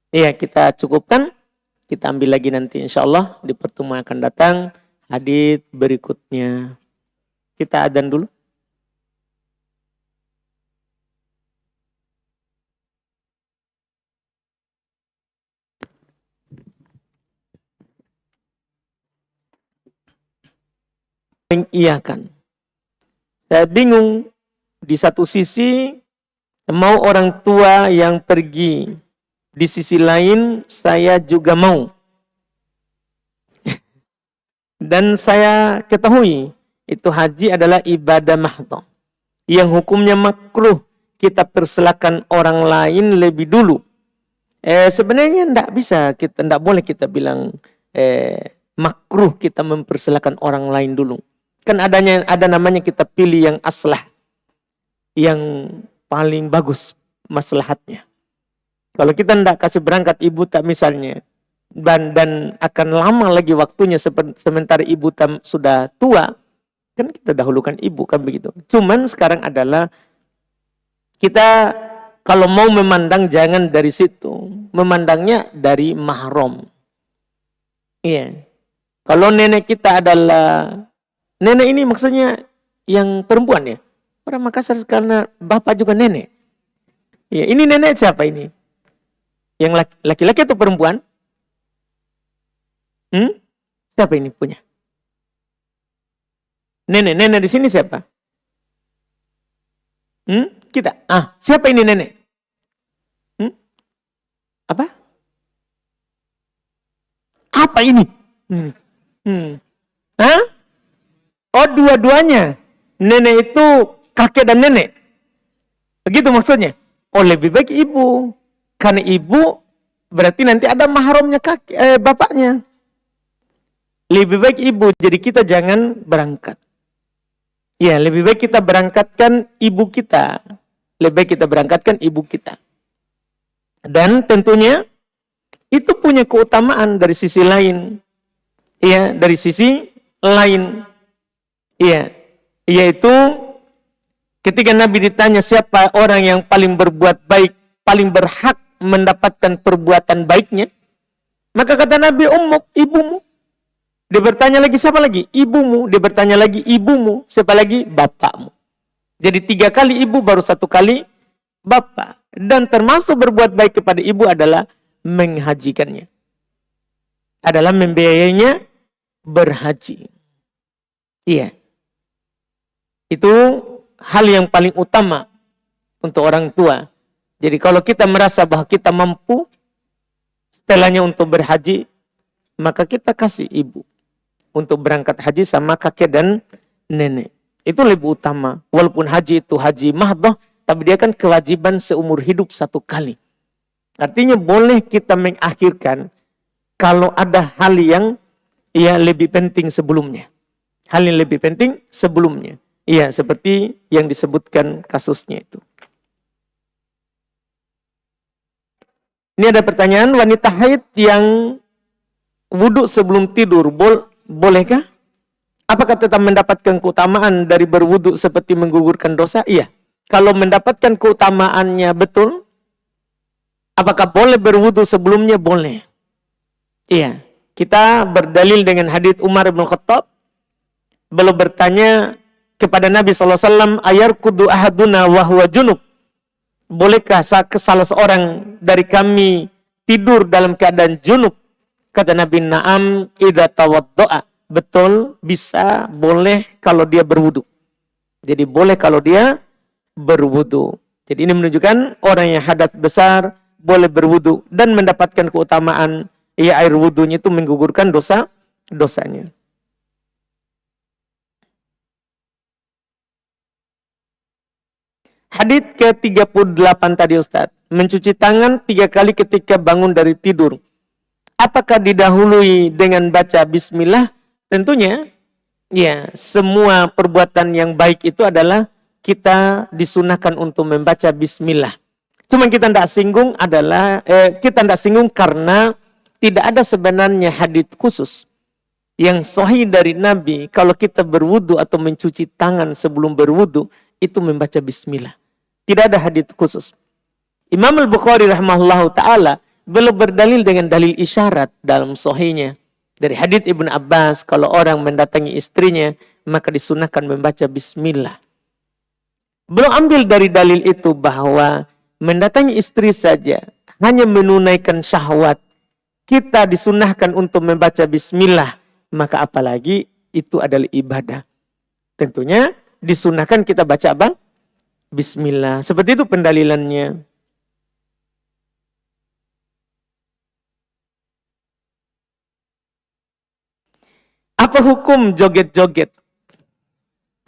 Ya, kita cukupkan. Kita ambil lagi nanti insya Allah di pertemuan akan datang hadits berikutnya. Kita adzan dulu. Mengiyakan. Saya bingung, di satu sisi mau orang tua yang pergi Di sisi lain saya juga mau. Dan saya ketahui itu haji adalah ibadah mahdhah yang hukumnya makruh kita persilakan orang lain lebih dulu. Sebenarnya tidak boleh kita bilang makruh kita mempersilakan orang lain dulu. Kan ada namanya kita pilih yang aslah, yang paling bagus maslahatnya. Kalau kita tidak kasih berangkat ibu tak misalnya, dan akan lama lagi waktunya sementara ibu sudah tua, kan kita dahulukan ibu, kan begitu. Cuman sekarang adalah kita kalau mau memandang jangan dari situ, memandangnya dari mahram. Iya. Kalau nenek kita adalah nenek ini maksudnya yang perempuan ya. Orang Makassar karena bapak juga nenek. Iya, ini nenek siapa ini? Yang laki-laki atau perempuan? Siapa ini punya? Nenek di sini siapa? Kita. Siapa ini nenek? Apa? Apa ini? Oh, dua-duanya. Nenek itu kakek dan nenek. Begitu maksudnya? Oh, lebih baik ibu. Karena ibu berarti nanti ada mahramnya bapaknya. Lebih baik ibu, jadi kita jangan berangkat. Ya, lebih baik kita berangkatkan ibu kita. Lebih baik kita berangkatkan ibu kita. Dan tentunya itu punya keutamaan dari sisi lain. Ya, dari sisi lain. Ya, yaitu ketika Nabi ditanya siapa orang yang paling berbuat baik, paling berhak mendapatkan perbuatan baiknya, maka kata Nabi, ummuk, ibumu. Dia bertanya lagi, siapa lagi? Ibumu. Dia bertanya lagi, ibumu. Siapa lagi? Bapakmu. Jadi 3 kali ibu, baru 1 kali bapak. Dan termasuk berbuat baik kepada ibu adalah menghajikannya. Adalah membiayainya berhaji. Iya. Itu hal yang paling utama untuk orang tua. Jadi kalau kita merasa bahwa kita mampu setelahnya untuk berhaji, maka kita kasih ibu untuk berangkat haji sama kakek dan nenek. Itu lebih utama. Walaupun haji itu haji mahdhah, tapi dia kan kewajiban seumur hidup 1 kali. Artinya boleh kita mengakhirkan kalau ada hal yang lebih penting sebelumnya. Hal yang lebih penting sebelumnya. Iya, seperti yang disebutkan kasusnya itu. Ini ada pertanyaan, wanita haid yang wudhu sebelum tidur, bolehkah? Apakah tetap mendapatkan keutamaan dari berwudhu seperti menggugurkan dosa? Iya. Kalau mendapatkan keutamaannya betul, apakah boleh berwudhu sebelumnya? Boleh. Iya. Kita berdalil dengan hadits Umar bin Khattab. Beliau bertanya kepada Nabi SAW, ayarkudu ahaduna wa huwa junub. Bolehkah salah seorang dari kami tidur dalam keadaan junub? Kata Nabi, na'am idza tawaddo'a. Betul, bisa, boleh kalau dia berwudu. Jadi boleh kalau dia berwudu. Jadi ini menunjukkan orang yang hadas besar boleh berwudu dan mendapatkan keutamaan air wudunya itu menggugurkan dosanya. Hadits ke-38 tadi Ustaz. Mencuci tangan 3 kali ketika bangun dari tidur. Apakah didahului dengan baca bismillah? Tentunya, ya, semua perbuatan yang baik itu adalah kita disunahkan untuk membaca bismillah. Cuma kita tidak singgung karena tidak ada sebenarnya hadits khusus yang sahih dari Nabi kalau kita berwudu atau mencuci tangan sebelum berwudu itu membaca bismillah. Tidak ada hadits khusus. Imam Al-Bukhari rahimahullahu ta'ala belum berdalil dengan dalil isyarat dalam sahihnya. Dari hadits Ibnu Abbas, kalau orang mendatangi istrinya, maka disunahkan membaca bismillah. Belum ambil dari dalil itu bahwa mendatangi istri saja, hanya menunaikan syahwat, kita disunahkan untuk membaca bismillah, maka apalagi itu adalah ibadah. Tentunya disunahkan kita baca apa? Bismillah. Seperti itu pendalilannya. Apa hukum joget-joget?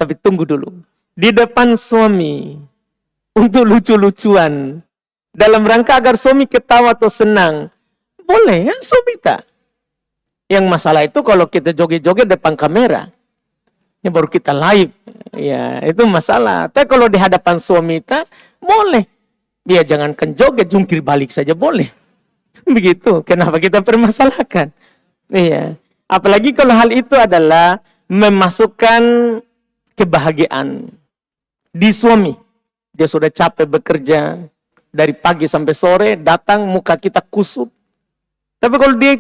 Tapi tunggu dulu. Di depan suami, untuk lucu-lucuan, dalam rangka agar suami ketawa atau senang, boleh ya suami tak. Yang masalah itu kalau kita joget-joget depan kamera, ya baru kita live, ya itu masalah. Tapi kalau di hadapan suami tak, boleh. Ya jangankan joget, jungkir balik saja boleh. Begitu, kenapa kita permasalahkan? Iya. Apalagi kalau hal itu adalah memasukkan kebahagiaan di suami. Dia sudah capek bekerja dari pagi sampai sore, datang muka kita kusut. Tapi kalau dia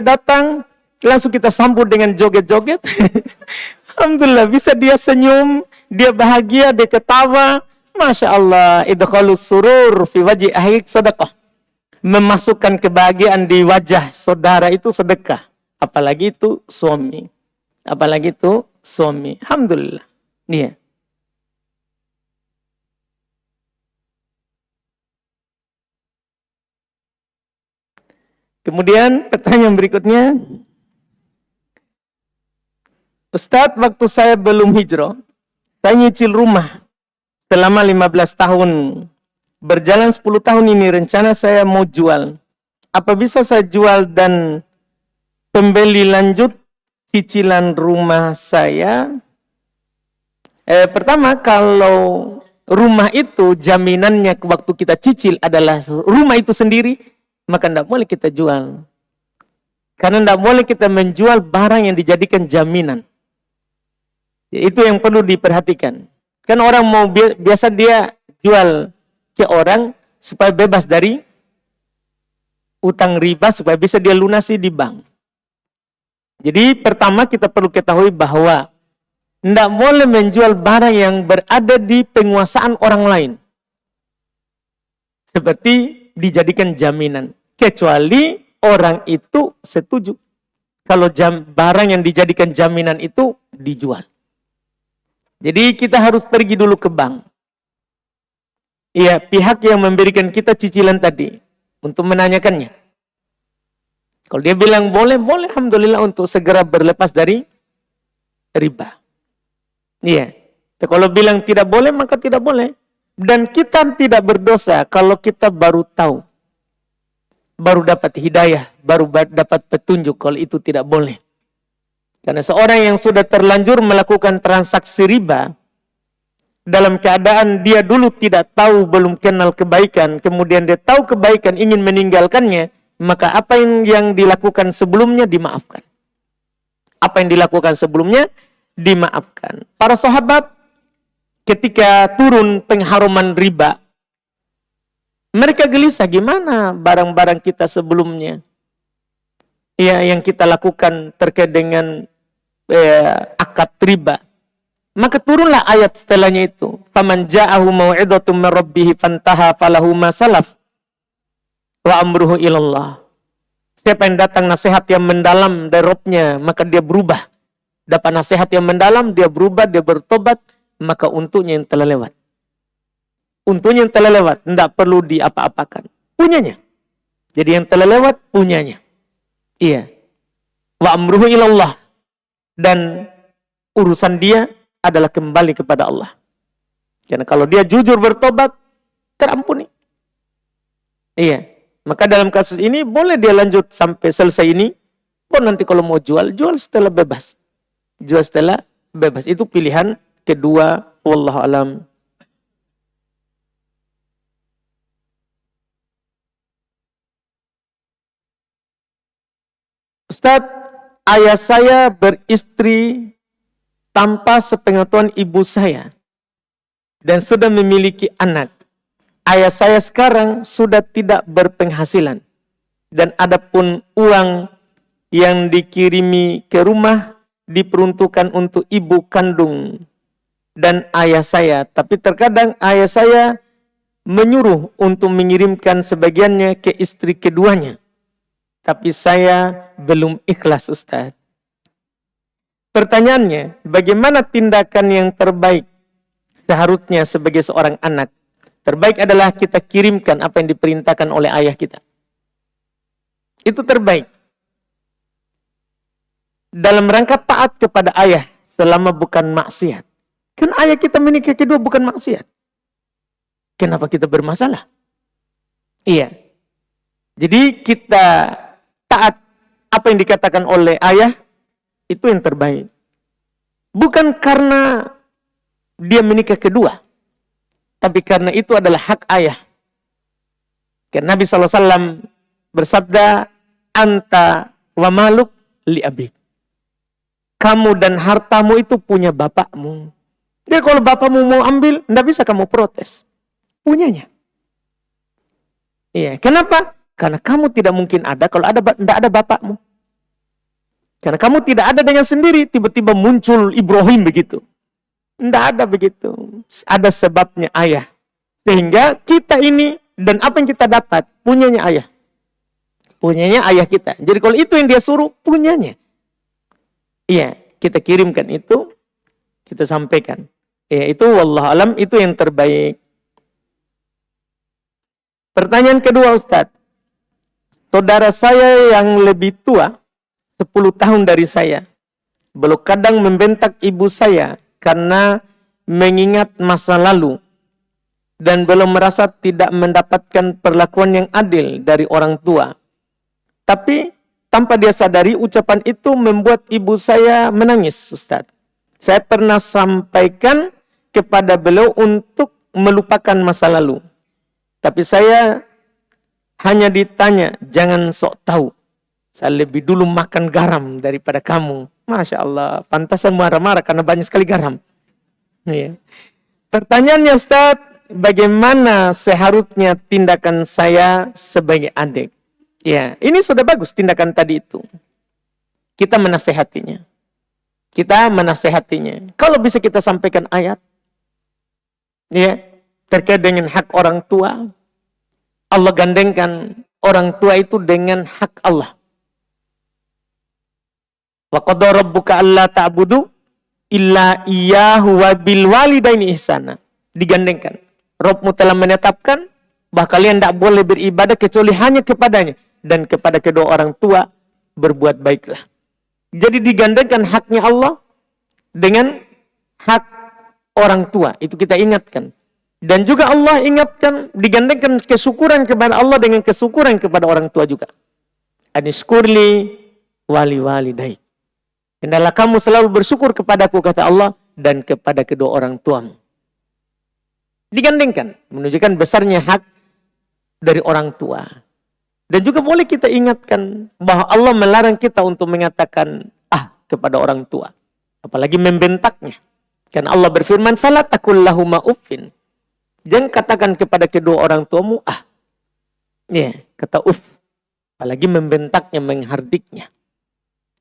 datang, langsung kita sambut dengan joget-joget. Alhamdulillah, bisa dia senyum, dia bahagia, dia ketawa. Masya Allah, idkhalus surur fi wajhi ahik sedekah. Memasukkan kebahagiaan di wajah saudara itu sedekah. Apalagi itu suami. Apalagi itu suami. Alhamdulillah. Iya. Kemudian pertanyaan berikutnya. Ustadz, waktu saya belum hijrah, saya nyicil rumah selama 15 tahun. Berjalan 10 tahun ini rencana saya mau jual. Apa bisa saya jual dan pembeli lanjut cicilan rumah saya? Pertama, kalau rumah itu jaminannya waktu kita cicil adalah rumah itu sendiri, maka tidak boleh kita jual. Karena tidak boleh kita menjual barang yang dijadikan jaminan. Itu yang perlu diperhatikan. Kan orang mau biasa dia jual ke orang supaya bebas dari utang riba, supaya bisa dia lunasi di bank. Jadi pertama kita perlu ketahui bahwa tidak boleh menjual barang yang berada di penguasaan orang lain. Seperti dijadikan jaminan. Kecuali orang itu setuju. Kalau barang yang dijadikan jaminan itu dijual. Jadi kita harus pergi dulu ke bank. Iya, pihak yang memberikan kita cicilan tadi. Untuk menanyakannya. Kalau dia bilang boleh, boleh. Alhamdulillah untuk segera berlepas dari riba. Iya. Kalau bilang tidak boleh, maka tidak boleh. Dan kita tidak berdosa kalau kita baru tahu. Baru dapat hidayah. Baru dapat petunjuk kalau itu tidak boleh. Karena seorang yang sudah terlanjur melakukan transaksi riba, dalam keadaan dia dulu tidak tahu, belum kenal kebaikan, kemudian dia tahu kebaikan, ingin meninggalkannya, maka apa yang dilakukan sebelumnya dimaafkan. Apa yang dilakukan sebelumnya dimaafkan. Para sahabat ketika turun pengharuman riba, mereka gelisah, gimana barang-barang kita sebelumnya? Ya, yang kita lakukan terkait dengan akad riba. Maka turunlah ayat setelahnya itu. Faman ja'ahu mau'idhatum min rabbih fantaha falahu ma salaf wa amruhu ilallah. Siapa yang datang nasihat yang mendalam dari Rabb-nya, maka dia berubah. Dapat nasihat yang mendalam, dia berubah, dia bertobat, maka untuknya yang telah lewat. Untuknya yang telah lewat, tidak perlu diapa-apakan. Punyanya. Jadi yang telah lewat, punyanya. Iya. Wa amruhu ilallah. Dan urusan dia adalah kembali kepada Allah. Karena kalau dia jujur bertobat, terampuni. Iya. Maka dalam kasus ini boleh dia lanjut sampai selesai ini. Pun nanti kalau mau jual, jual setelah bebas. Jual setelah bebas. Itu pilihan kedua. Wallahu alam. Ustadz, ayah saya beristri tanpa sepengetahuan ibu saya dan sudah memiliki anak. Ayah saya sekarang sudah tidak berpenghasilan dan adapun uang yang dikirimi ke rumah diperuntukkan untuk ibu kandung dan ayah saya. Tapi terkadang ayah saya menyuruh untuk mengirimkan sebagiannya ke istri keduanya. Tapi saya belum ikhlas, Ustaz. Pertanyaannya, bagaimana tindakan yang terbaik seharusnya sebagai seorang anak? Terbaik adalah kita kirimkan apa yang diperintahkan oleh ayah kita. Itu terbaik. dalam rangka taat kepada ayah selama bukan maksiat. Kan ayah kita menikah kedua bukan maksiat. Kenapa kita bermasalah? Iya. Jadi kita taat apa yang dikatakan oleh ayah, itu yang terbaik. Bukan karena dia menikah kedua, tapi karena itu adalah hak ayah. Karena Nabi SAW bersabda, anta wa maluk li abik. Kamu dan hartamu itu punya bapakmu. Jadi kalau bapakmu mau ambil, tidak bisa kamu protes. Punyanya. Iya, kenapa? Karena kamu tidak mungkin ada kalau tidak ada bapakmu. Karena kamu tidak ada dengan sendiri, tiba-tiba muncul Ibrahim begitu. Tidak ada begitu. Ada sebabnya ayah. Sehingga kita ini dan apa yang kita dapat, punyanya ayah. Punyanya ayah kita. Jadi kalau itu yang dia suruh, punyanya. Iya, kita kirimkan itu, kita sampaikan. Ya, itu wallahu alam, itu yang terbaik. Pertanyaan kedua, Ustadz. Saudara saya yang lebih tua, 10 tahun dari saya, belum kadang membentak ibu saya karena mengingat masa lalu dan belum merasa tidak mendapatkan perlakuan yang adil dari orang tua. Tapi tanpa dia sadari, ucapan itu membuat ibu saya menangis, Ustadz. Saya pernah sampaikan kepada beliau untuk melupakan masa lalu. Tapi saya hanya ditanya, jangan sok tahu. Saya lebih dulu makan garam daripada kamu. Masya Allah, pantasan marah-marah karena banyak sekali garam. Ya. Pertanyaannya, Ustaz, bagaimana seharusnya tindakan saya sebagai adik? Ya, ini sudah bagus tindakan tadi itu. Kita menasehatinya. Kita menasehatinya. Kalau bisa kita sampaikan ayat, ya, terkait dengan hak orang tua, Allah gandengkan orang tua itu dengan hak Allah. Wa qadara rabbuka alla ta'budu illa iyyahu wa bil walidaini ihsana. Digandengkan. Rabbmu telah menetapkan bahwa kalian tidak boleh beribadah kecuali hanya kepadanya dan kepada kedua orang tua berbuat baiklah. Jadi digandengkan haknya Allah dengan hak orang tua. Itu kita ingatkan. Dan juga Allah ingatkan, digandengkan kesyukuran kepada Allah dengan kesyukuran kepada orang tua juga. Anishkurli wali walidai. Hendaklah kamu selalu bersyukur kepadaku, kata Allah, dan kepada kedua orang tuamu. Digandengkan, menunjukkan besarnya hak dari orang tua. Dan juga boleh kita ingatkan bahwa Allah melarang kita untuk mengatakan kepada orang tua. Apalagi membentaknya. Karena Allah berfirman, fala taqul lahuma uffin. Jangan katakan kepada kedua orang tuamu, ya, kata uff. Apalagi membentaknya, menghardiknya.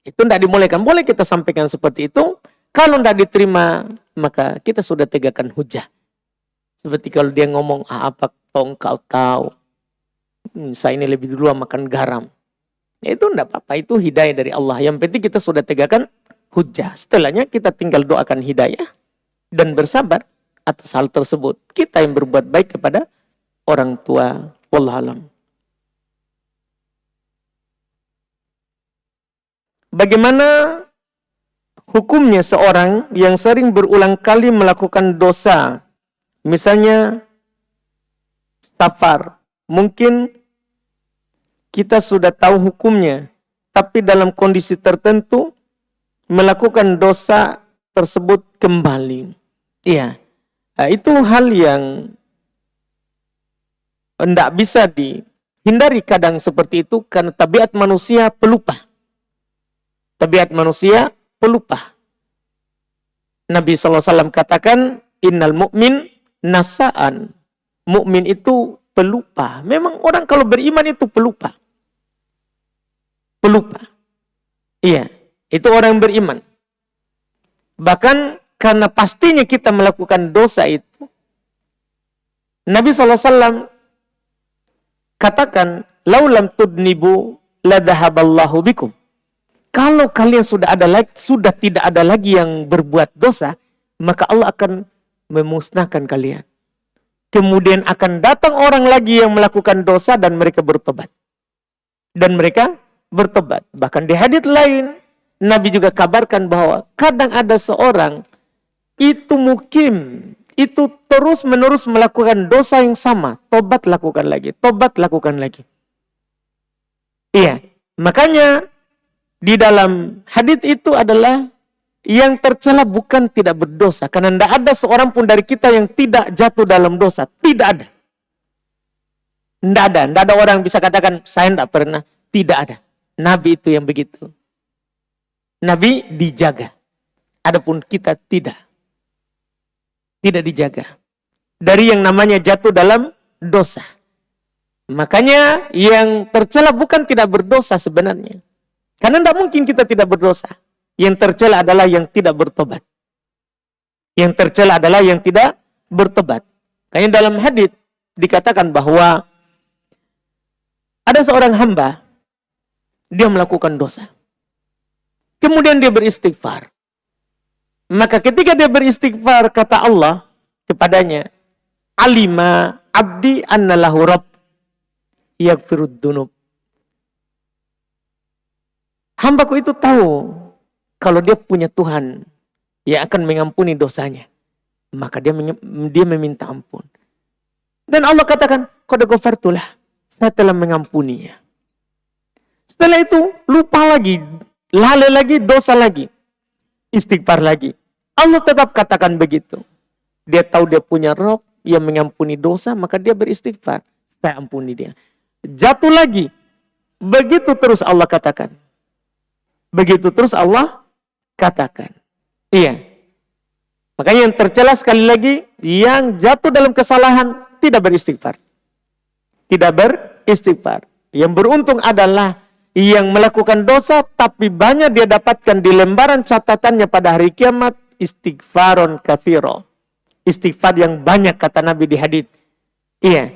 Itu tidak dimulaikan. Boleh kita sampaikan seperti itu. Kalau tidak diterima, maka kita sudah tegakkan hujah. Seperti kalau dia ngomong, apa engkau tahu? Saya ini lebih dulu makan garam. Ya, itu tidak apa-apa. Itu hidayah dari Allah. Yang penting kita sudah tegakkan hujah. Setelahnya kita tinggal doakan hidayah dan bersabar atas hal tersebut. Kita yang berbuat baik kepada orang tua. Wallahualam. Bagaimana hukumnya seorang yang sering berulang kali melakukan dosa? Misalnya safar. Mungkin kita sudah tahu hukumnya, tapi dalam kondisi tertentu melakukan dosa tersebut kembali. Iya. Nah, itu hal yang tidak bisa dihindari kadang seperti itu karena tabiat manusia pelupa. Tabiat manusia pelupa. Nabi SAW katakan, innal mu'min nasa'an. Mukmin itu pelupa. Memang orang kalau beriman itu pelupa. Pelupa. Iya, itu orang beriman. Bahkan karena pastinya kita melakukan dosa itu, Nabi SAW katakan, laulam tudnibu ladahaballahu bikum. Kalau kalian sudah tidak ada lagi yang berbuat dosa, maka Allah akan memusnahkan kalian. Kemudian akan datang orang lagi yang melakukan dosa dan mereka bertobat. Dan mereka bertobat. Bahkan di hadits lain, Nabi juga kabarkan bahwa kadang ada seorang itu mukim, itu terus menerus melakukan dosa yang sama, tobat lakukan lagi, tobat lakukan lagi. Iya, makanya di dalam hadits itu adalah yang tercela bukan tidak berdosa, karena tidak ada seorang pun dari kita yang tidak jatuh dalam dosa, tidak ada. Tidak ada orang bisa katakan saya tidak pernah, tidak ada. Nabi itu yang begitu. Nabi dijaga, adapun kita tidak dijaga dari yang namanya jatuh dalam dosa. Makanya yang tercela bukan tidak berdosa sebenarnya. Karena tidak mungkin kita tidak berdosa. Yang tercela adalah yang tidak bertobat. Yang tercela adalah yang tidak bertobat. Karena dalam hadits dikatakan bahwa ada seorang hamba, dia melakukan dosa. Kemudian dia beristighfar. Maka ketika dia beristighfar, kata Allah kepadanya, alima abdi anna lahu rabb yaghfirud dunub. Hambaku itu tahu kalau dia punya Tuhan yang akan mengampuni dosanya. Maka dia meminta ampun. Dan Allah katakan, qad ghafartulah, saya telah mengampuninya. Setelah itu lupa lagi, lalai lagi, dosa lagi. Istighfar lagi. Allah tetap katakan begitu. Dia tahu dia punya Rabb yang mengampuni dosa, maka dia beristighfar. Saya ampuni dia. Jatuh lagi. Begitu terus Allah katakan. Begitu terus Allah katakan. Iya. Makanya yang tercela sekali lagi, yang jatuh dalam kesalahan tidak beristighfar. Tidak beristighfar. Yang beruntung adalah yang melakukan dosa tapi banyak dia dapatkan di lembaran catatannya pada hari kiamat, istighfaron katsiro. Istighfar yang banyak kata Nabi di hadits. Iya.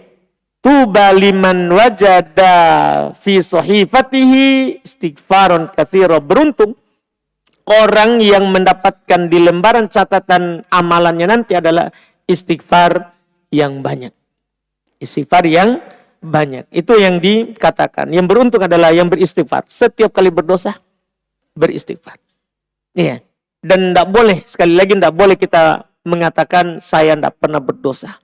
Tuba liman wajada fi sahifatihi istighfaron katsiro. Beruntung orang yang mendapatkan di lembaran catatan amalannya nanti adalah istighfar yang banyak. Istighfar yang banyak. Itu yang dikatakan. Yang beruntung adalah yang beristighfar. Setiap kali berdosa, beristighfar. Iya. Dan tidak boleh, sekali lagi tidak boleh kita mengatakan saya tidak pernah berdosa.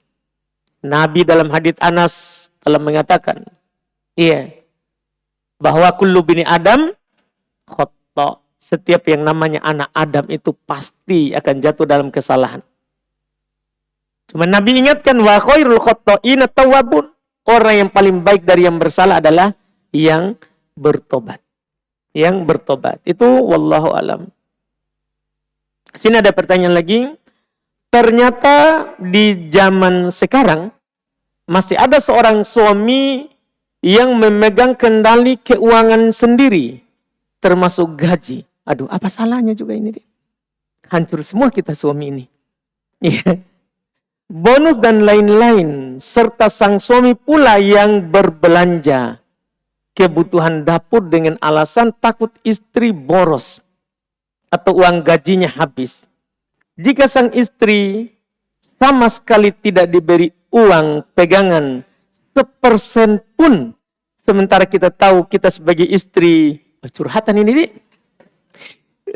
Nabi dalam hadits Anas telah mengatakan, iya, bahwa kullu bini Adam khata'. Setiap yang namanya anak Adam itu pasti akan jatuh dalam kesalahan. Cuma Nabi ingatkan, wa khairul khata'ina tawwabun. Orang yang paling baik dari yang bersalah adalah yang bertobat. Yang bertobat. Itu wallahu alam. Sini ada pertanyaan lagi. Ternyata di zaman sekarang masih ada seorang suami yang memegang kendali keuangan sendiri. Termasuk gaji. Aduh, apa salahnya juga ini? Hancur semua kita suami ini. Iya. Bonus dan lain-lain, serta sang suami pula yang berbelanja kebutuhan dapur dengan alasan takut istri boros atau uang gajinya habis. Jika sang istri sama sekali tidak diberi uang pegangan 1% pun, sementara kita tahu kita sebagai istri, curhatan ini nih,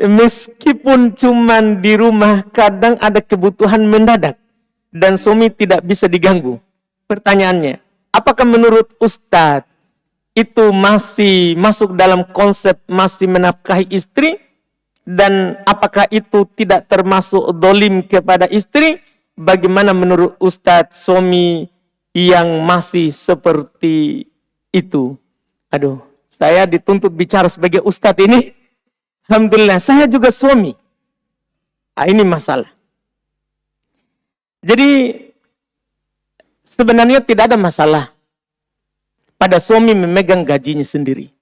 meskipun cuman di rumah kadang ada kebutuhan mendadak, dan suami tidak bisa diganggu. Pertanyaannya, apakah menurut Ustadz itu masih masuk dalam konsep masih menafkahi istri? Dan apakah itu tidak termasuk dolim kepada istri? Bagaimana menurut Ustadz suami yang masih seperti itu? Aduh, saya dituntut bicara sebagai Ustadz ini. Alhamdulillah, saya juga suami. Ini masalah. Jadi sebenarnya tidak ada masalah pada suami memegang gajinya sendiri.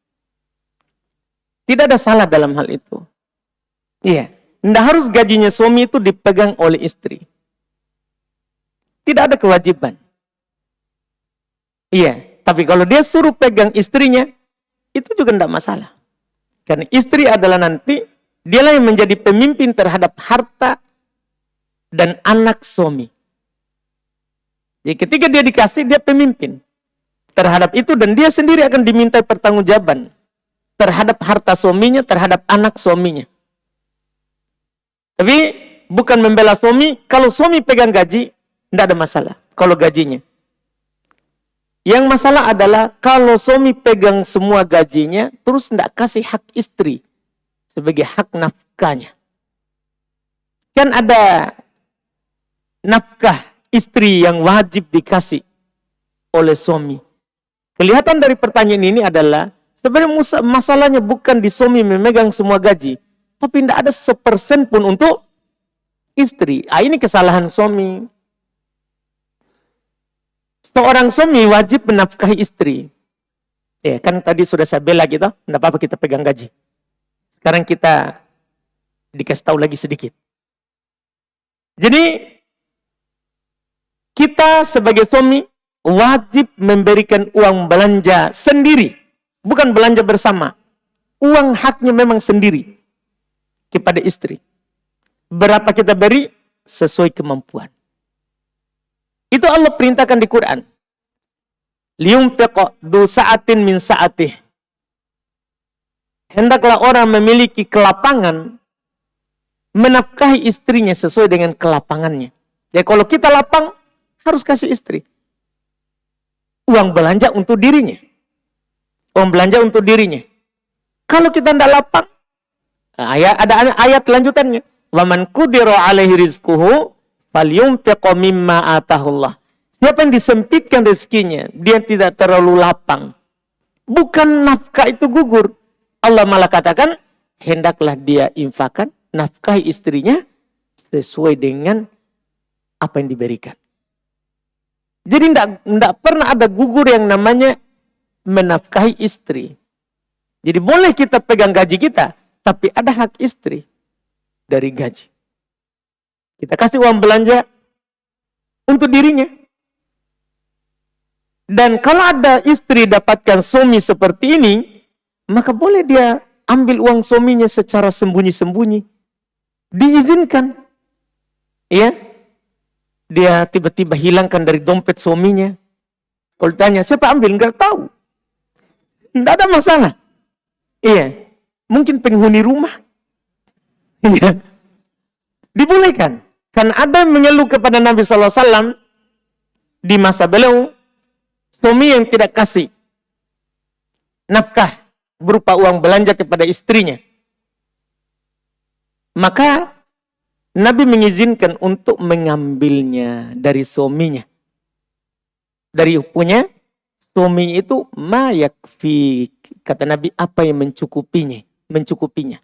Tidak ada salah dalam hal itu. Iya, tidak harus gajinya suami itu dipegang oleh istri. Tidak ada kewajiban. Iya, tapi kalau dia suruh pegang istrinya, itu juga tidak masalah. Karena istri adalah nanti, dialah yang menjadi pemimpin terhadap harta dan anak suami. Jadi ketika dia dikasih, dia pemimpin terhadap itu dan dia sendiri akan diminta pertanggungjawaban terhadap harta suaminya, terhadap anak suaminya. Tapi bukan membela suami, kalau suami pegang gaji, tidak ada masalah kalau gajinya. Yang masalah adalah kalau suami pegang semua gajinya, terus tidak kasih hak istri sebagai hak nafkahnya. Kan ada nafkah istri yang wajib dikasih oleh suami. Kelihatan dari pertanyaan ini adalah sebenarnya masalahnya bukan di suami memegang semua gaji, tapi tidak ada 1% pun untuk istri. Ini kesalahan suami. Seorang suami wajib menafkahi istri. Ya, kan tadi sudah saya bela gitu, tidak apa-apa kita pegang gaji. Sekarang kita dikasih tahu lagi sedikit. Jadi, kita sebagai suami wajib memberikan uang belanja sendiri. Bukan belanja bersama. Uang haknya memang sendiri kepada istri. Berapa kita beri? Sesuai kemampuan. Itu Allah perintahkan di Quran. Liyunfiq du sa'atin min sa'atih. Hendaklah orang memiliki kelapangan menafkahi istrinya sesuai dengan kelapangannya. Ya kalau kita lapang, harus kasih istri. Uang belanja untuk dirinya. Uang belanja untuk dirinya. Kalau kita tidak lapang, ada ayat lanjutannya. Waman qudira alaihi rizquhu falyunfiq mimma atahullah. Siapa yang disempitkan rezekinya, dia tidak terlalu lapang. Bukan nafkah itu gugur. Allah malah katakan, hendaklah dia infakkan, nafkahi istrinya sesuai dengan apa yang diberikan. Jadi tidak pernah ada gugur yang namanya menafkahi istri. Jadi boleh kita pegang gaji kita, tapi ada hak istri dari gaji. Kita kasih uang belanja untuk dirinya. Dan kalau ada istri dapatkan suami seperti ini, maka boleh dia ambil uang suaminya secara sembunyi-sembunyi. Diizinkan. Ya. Dia tiba-tiba hilangkan dari dompet suaminya. Kalau ditanya, siapa ambil? Enggak tahu. Tidak ada masalah. Iya. Mungkin penghuni rumah. Iya. Dibolehkan. Kan ada yang mengeluh kepada Nabi SAW di masa beliau, suami yang tidak kasih nafkah berupa uang belanja kepada istrinya. Maka Nabi mengizinkan untuk mengambilnya dari suaminya. Dari punya suami itu ma yakfi, kata Nabi, apa yang mencukupinya.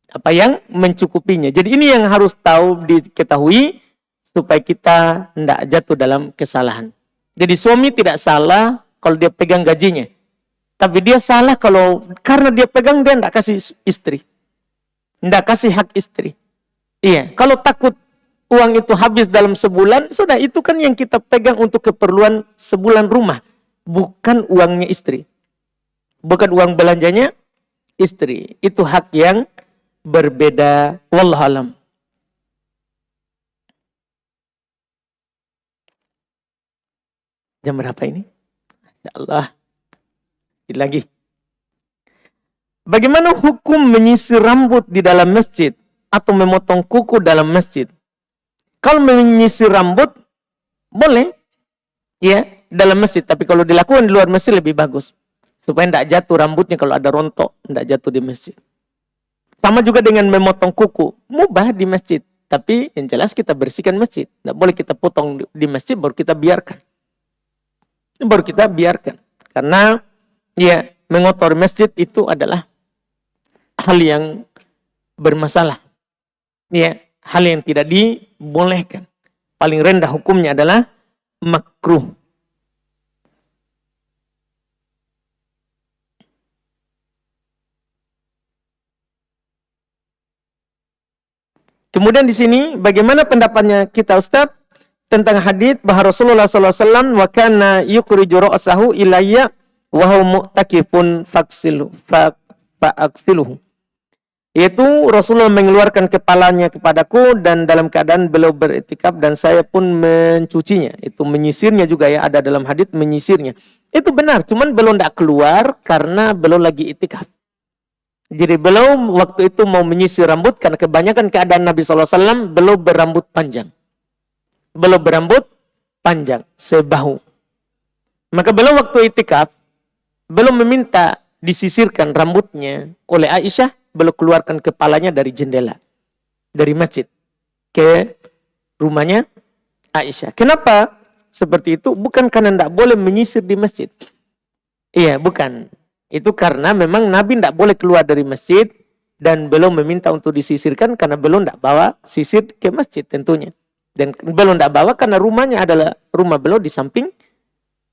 Apa yang mencukupinya. Jadi ini yang harus tahu, diketahui supaya kita tidak jatuh dalam kesalahan. Jadi suami tidak salah kalau dia pegang gajinya. Tapi dia salah kalau karena dia pegang, dia tidak kasih istri. Tidak kasih hak istri. Iya, kalau takut uang itu habis dalam sebulan, sudah itu kan yang kita pegang untuk keperluan sebulan rumah. Bukan uangnya istri. Bukan uang belanjanya istri. Itu hak yang berbeda. Wallahu alam. Jam berapa ini? Ya Allah. Lagi. Bagaimana hukum menyisir rambut di dalam masjid atau memotong kuku dalam masjid? Kalau menyisir rambut boleh, ya, dalam masjid. Tapi kalau dilakukan di luar masjid lebih bagus, supaya tidak jatuh rambutnya kalau ada rontok, tidak jatuh di masjid. Sama juga dengan memotong kuku, mubah di masjid. Tapi yang jelas kita bersihkan masjid. Tidak boleh kita potong di masjid baru kita biarkan. Baru kita biarkan. Karena ya mengotori masjid itu adalah hal yang bermasalah. Ya, hal yang tidak dibolehkan. Paling rendah hukumnya adalah makruh. Kemudian di sini bagaimana pendapatnya kita Ustaz tentang hadits bahwa Rasulullah SAW wa kana yukhriju ra'sahu ilayya wa huwa mu'takifun fa'aksiluhu. Yaitu Rasulullah mengeluarkan kepalanya kepadaku dan dalam keadaan beliau beriktikaf dan saya pun mencucinya. Itu menyisirnya juga ya, ada dalam hadits menyisirnya. Itu benar, cuman belum tidak keluar karena belum lagi iktikaf. Jadi beliau waktu itu mau menyisir rambut karena kebanyakan keadaan Nabi SAW beliau berambut panjang. Beliau berambut panjang, sebahu. Maka beliau waktu itikaf, beliau meminta disisirkan rambutnya oleh Aisyah, beliau keluarkan kepalanya dari jendela, dari masjid ke rumahnya Aisyah. Kenapa seperti itu? Bukan karena tidak boleh menyisir di masjid. Iya, bukan. Itu karena memang Nabi tidak boleh keluar dari masjid dan belum meminta untuk disisirkan karena belum tidak bawa sisir ke masjid tentunya. Dan belum tidak bawa karena rumahnya adalah rumah beliau di samping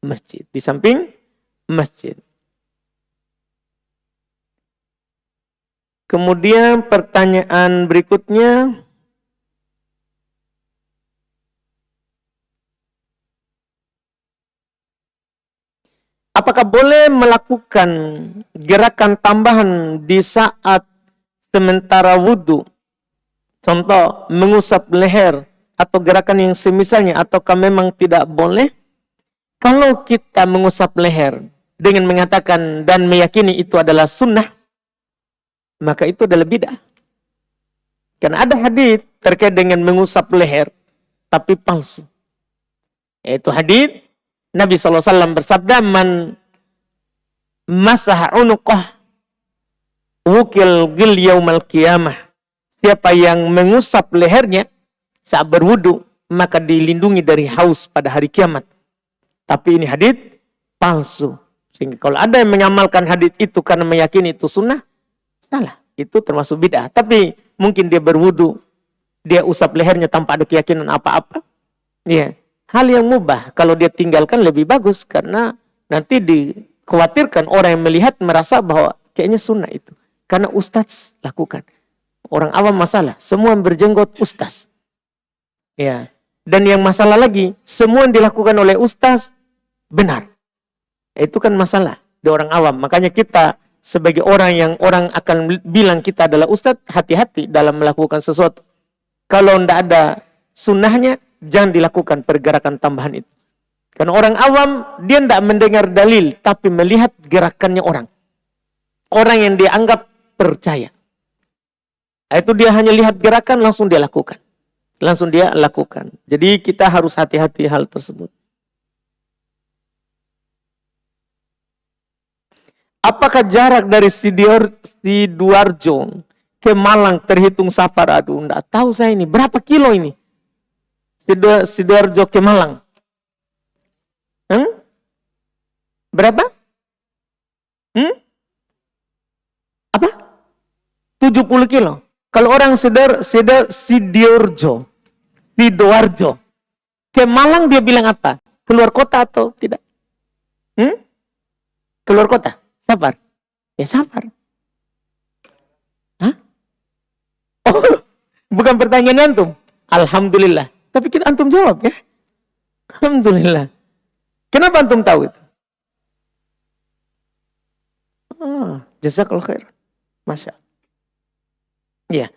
masjid. Di samping masjid. Kemudian pertanyaan berikutnya. Apakah boleh melakukan gerakan tambahan di saat sementara wudhu? Contoh, mengusap leher atau gerakan yang semisalnya, ataukah memang tidak boleh? Kalau kita mengusap leher dengan mengatakan dan meyakini itu adalah sunnah, maka itu adalah bid'ah. Karena ada hadis terkait dengan mengusap leher, tapi palsu. Yaitu hadis Nabi SAW bersabda, man masah unuqah wukil gil yaumal qiyamah. Siapa yang mengusap lehernya saat berwudu, maka dilindungi dari haus pada hari kiamat. Tapi ini hadis palsu. Sehingga kalau ada yang mengamalkan hadis itu karena meyakini itu sunnah, salah. Itu termasuk bid'ah. Tapi mungkin dia berwudu, dia usap lehernya tanpa ada keyakinan apa-apa. Ya. Hal yang mubah, kalau dia tinggalkan lebih bagus karena nanti dikhawatirkan orang yang melihat merasa bahwa kayaknya sunnah itu. Karena ustaz lakukan. Orang awam masalah, semua yang berjenggot ustaz. Ya. Dan yang masalah lagi, semua yang dilakukan oleh ustaz benar. Itu kan masalah di orang awam. Makanya kita sebagai orang yang orang akan bilang kita adalah ustaz, hati-hati dalam melakukan sesuatu. Kalau tidak ada sunnahnya, jangan dilakukan pergerakan tambahan itu. Karena orang awam, dia tidak mendengar dalil, tapi melihat gerakannya orang. Orang yang dia anggap percaya. Itu dia hanya lihat gerakan, langsung dia lakukan. Langsung dia lakukan. Jadi kita harus hati-hati hal tersebut. Apakah jarak dari Sidoarjo ke Malang terhitung safar? Aduh, tidak tahu saya ini. Berapa kilo ini? Sidoarjo ke Malang. Berapa? Apa? 70 kilo. Kalau orang Sidoarjo ke Malang dia bilang apa? Keluar kota atau tidak? Keluar kota? Safar? Ya safar. Hah? Oh, bukan pertanyaan antum. Alhamdulillah. Tapi kita antum jawab ya. Alhamdulillah. Kenapa antum tahu itu? Jazakallah khair. Masya Allah. Ya.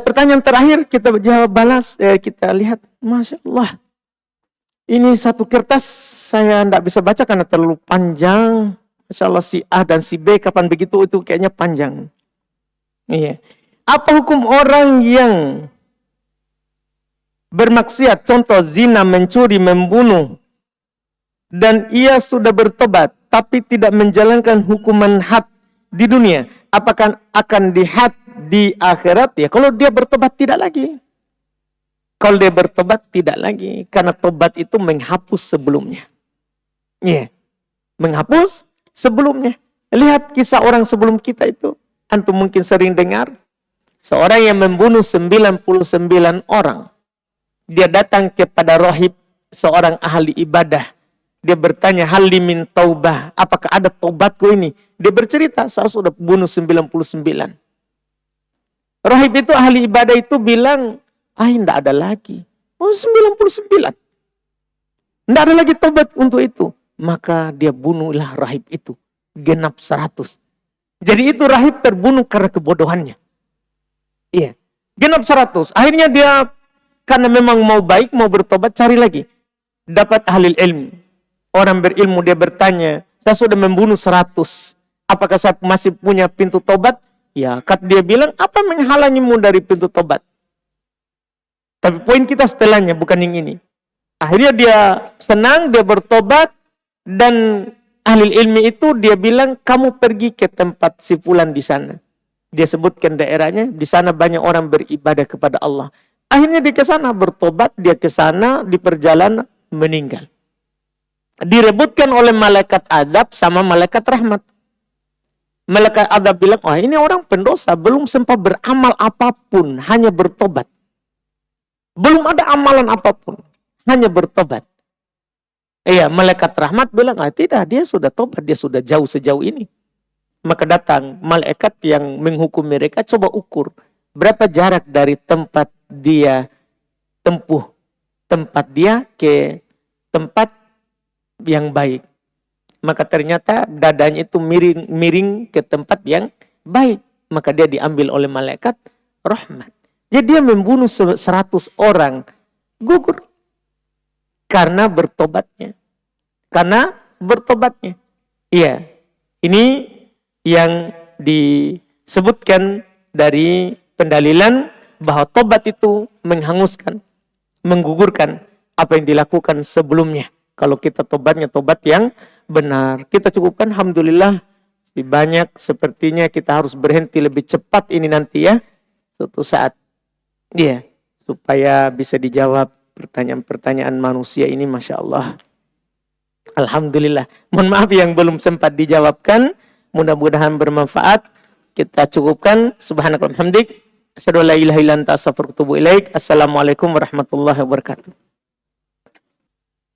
Pertanyaan terakhir kita jawab balas. Kita lihat. Masya Allah. Ini satu kertas saya tidak bisa baca karena terlalu panjang. Masya Allah si A dan si B kapan begitu itu kayaknya panjang. Iya. Apa hukum orang yang bermaksiat, contoh zina, mencuri, membunuh, dan ia sudah bertobat, tapi tidak menjalankan hukuman had di dunia, apakah akan dihad di akhirat? Ya, kalau dia bertobat tidak lagi. Kalau dia bertobat tidak lagi, karena tobat itu menghapus sebelumnya. Iya, menghapus sebelumnya. Lihat kisah orang sebelum kita itu, antum mungkin sering dengar, seorang yang membunuh 99 orang. Dia datang kepada rahib, seorang ahli ibadah. Dia bertanya, hal min taubah, apakah ada taubatku ini? Dia bercerita, saya sudah bunuh 99. Rahib itu, ahli ibadah itu bilang, tidak ada lagi. 99. Tidak ada lagi taubat untuk itu. Maka dia bunuhlah rahib itu. Genap 100. Jadi itu rahib terbunuh karena kebodohannya. Iya. Genap 100. Akhirnya dia karena memang mau baik, mau bertobat, cari lagi. Dapat ahli ilmu. Orang berilmu, dia bertanya, saya sudah membunuh 100. Apakah saya masih punya pintu tobat? Ya, dia bilang, apa menghalangimu dari pintu tobat? Tapi poin kita setelahnya, bukan yang ini. Akhirnya dia senang, dia bertobat, dan ahli ilmi itu dia bilang, kamu pergi ke tempat si fulan di sana. Dia sebutkan daerahnya, di sana banyak orang beribadah kepada Allah. Akhirnya dia ke sana bertobat, dia ke sana di perjalanan meninggal. Direbutkan oleh malaikat adab sama malaikat rahmat. Malaikat adab bilang, wah ini orang pendosa, belum sempat beramal apapun, hanya bertobat. Belum ada amalan apapun, hanya bertobat. Iya, malaikat rahmat bilang, tidak, dia sudah tobat, dia sudah jauh sejauh ini. Maka datang malaikat yang menghukum mereka, coba ukur berapa jarak dari tempat dia tempuh, tempat dia ke tempat yang baik. Maka ternyata dadanya itu miring ke tempat yang baik. Maka dia diambil oleh malaikat rahmat. Jadi dia membunuh 100 orang, gugur. Karena bertobatnya. Iya, ini yang disebutkan dari pendalilan bahwa tobat itu menghanguskan, menggugurkan apa yang dilakukan sebelumnya. Kalau kita tobatnya tobat yang benar. Kita cukupkan, alhamdulillah, banyak sepertinya kita harus berhenti lebih cepat ini nanti ya, suatu saat. Iya, supaya bisa dijawab pertanyaan-pertanyaan manusia ini, Masya Allah. Alhamdulillah. Mohon maaf yang belum sempat dijawabkan. Mudah-mudahan bermanfaat. Kita cukupkan. Subhanakallahumma hamdik. Asyhadu an la ilaha illa anta astaghfiruka wa atubu ilaik. Assalamualaikum warahmatullahi wabarakatuh.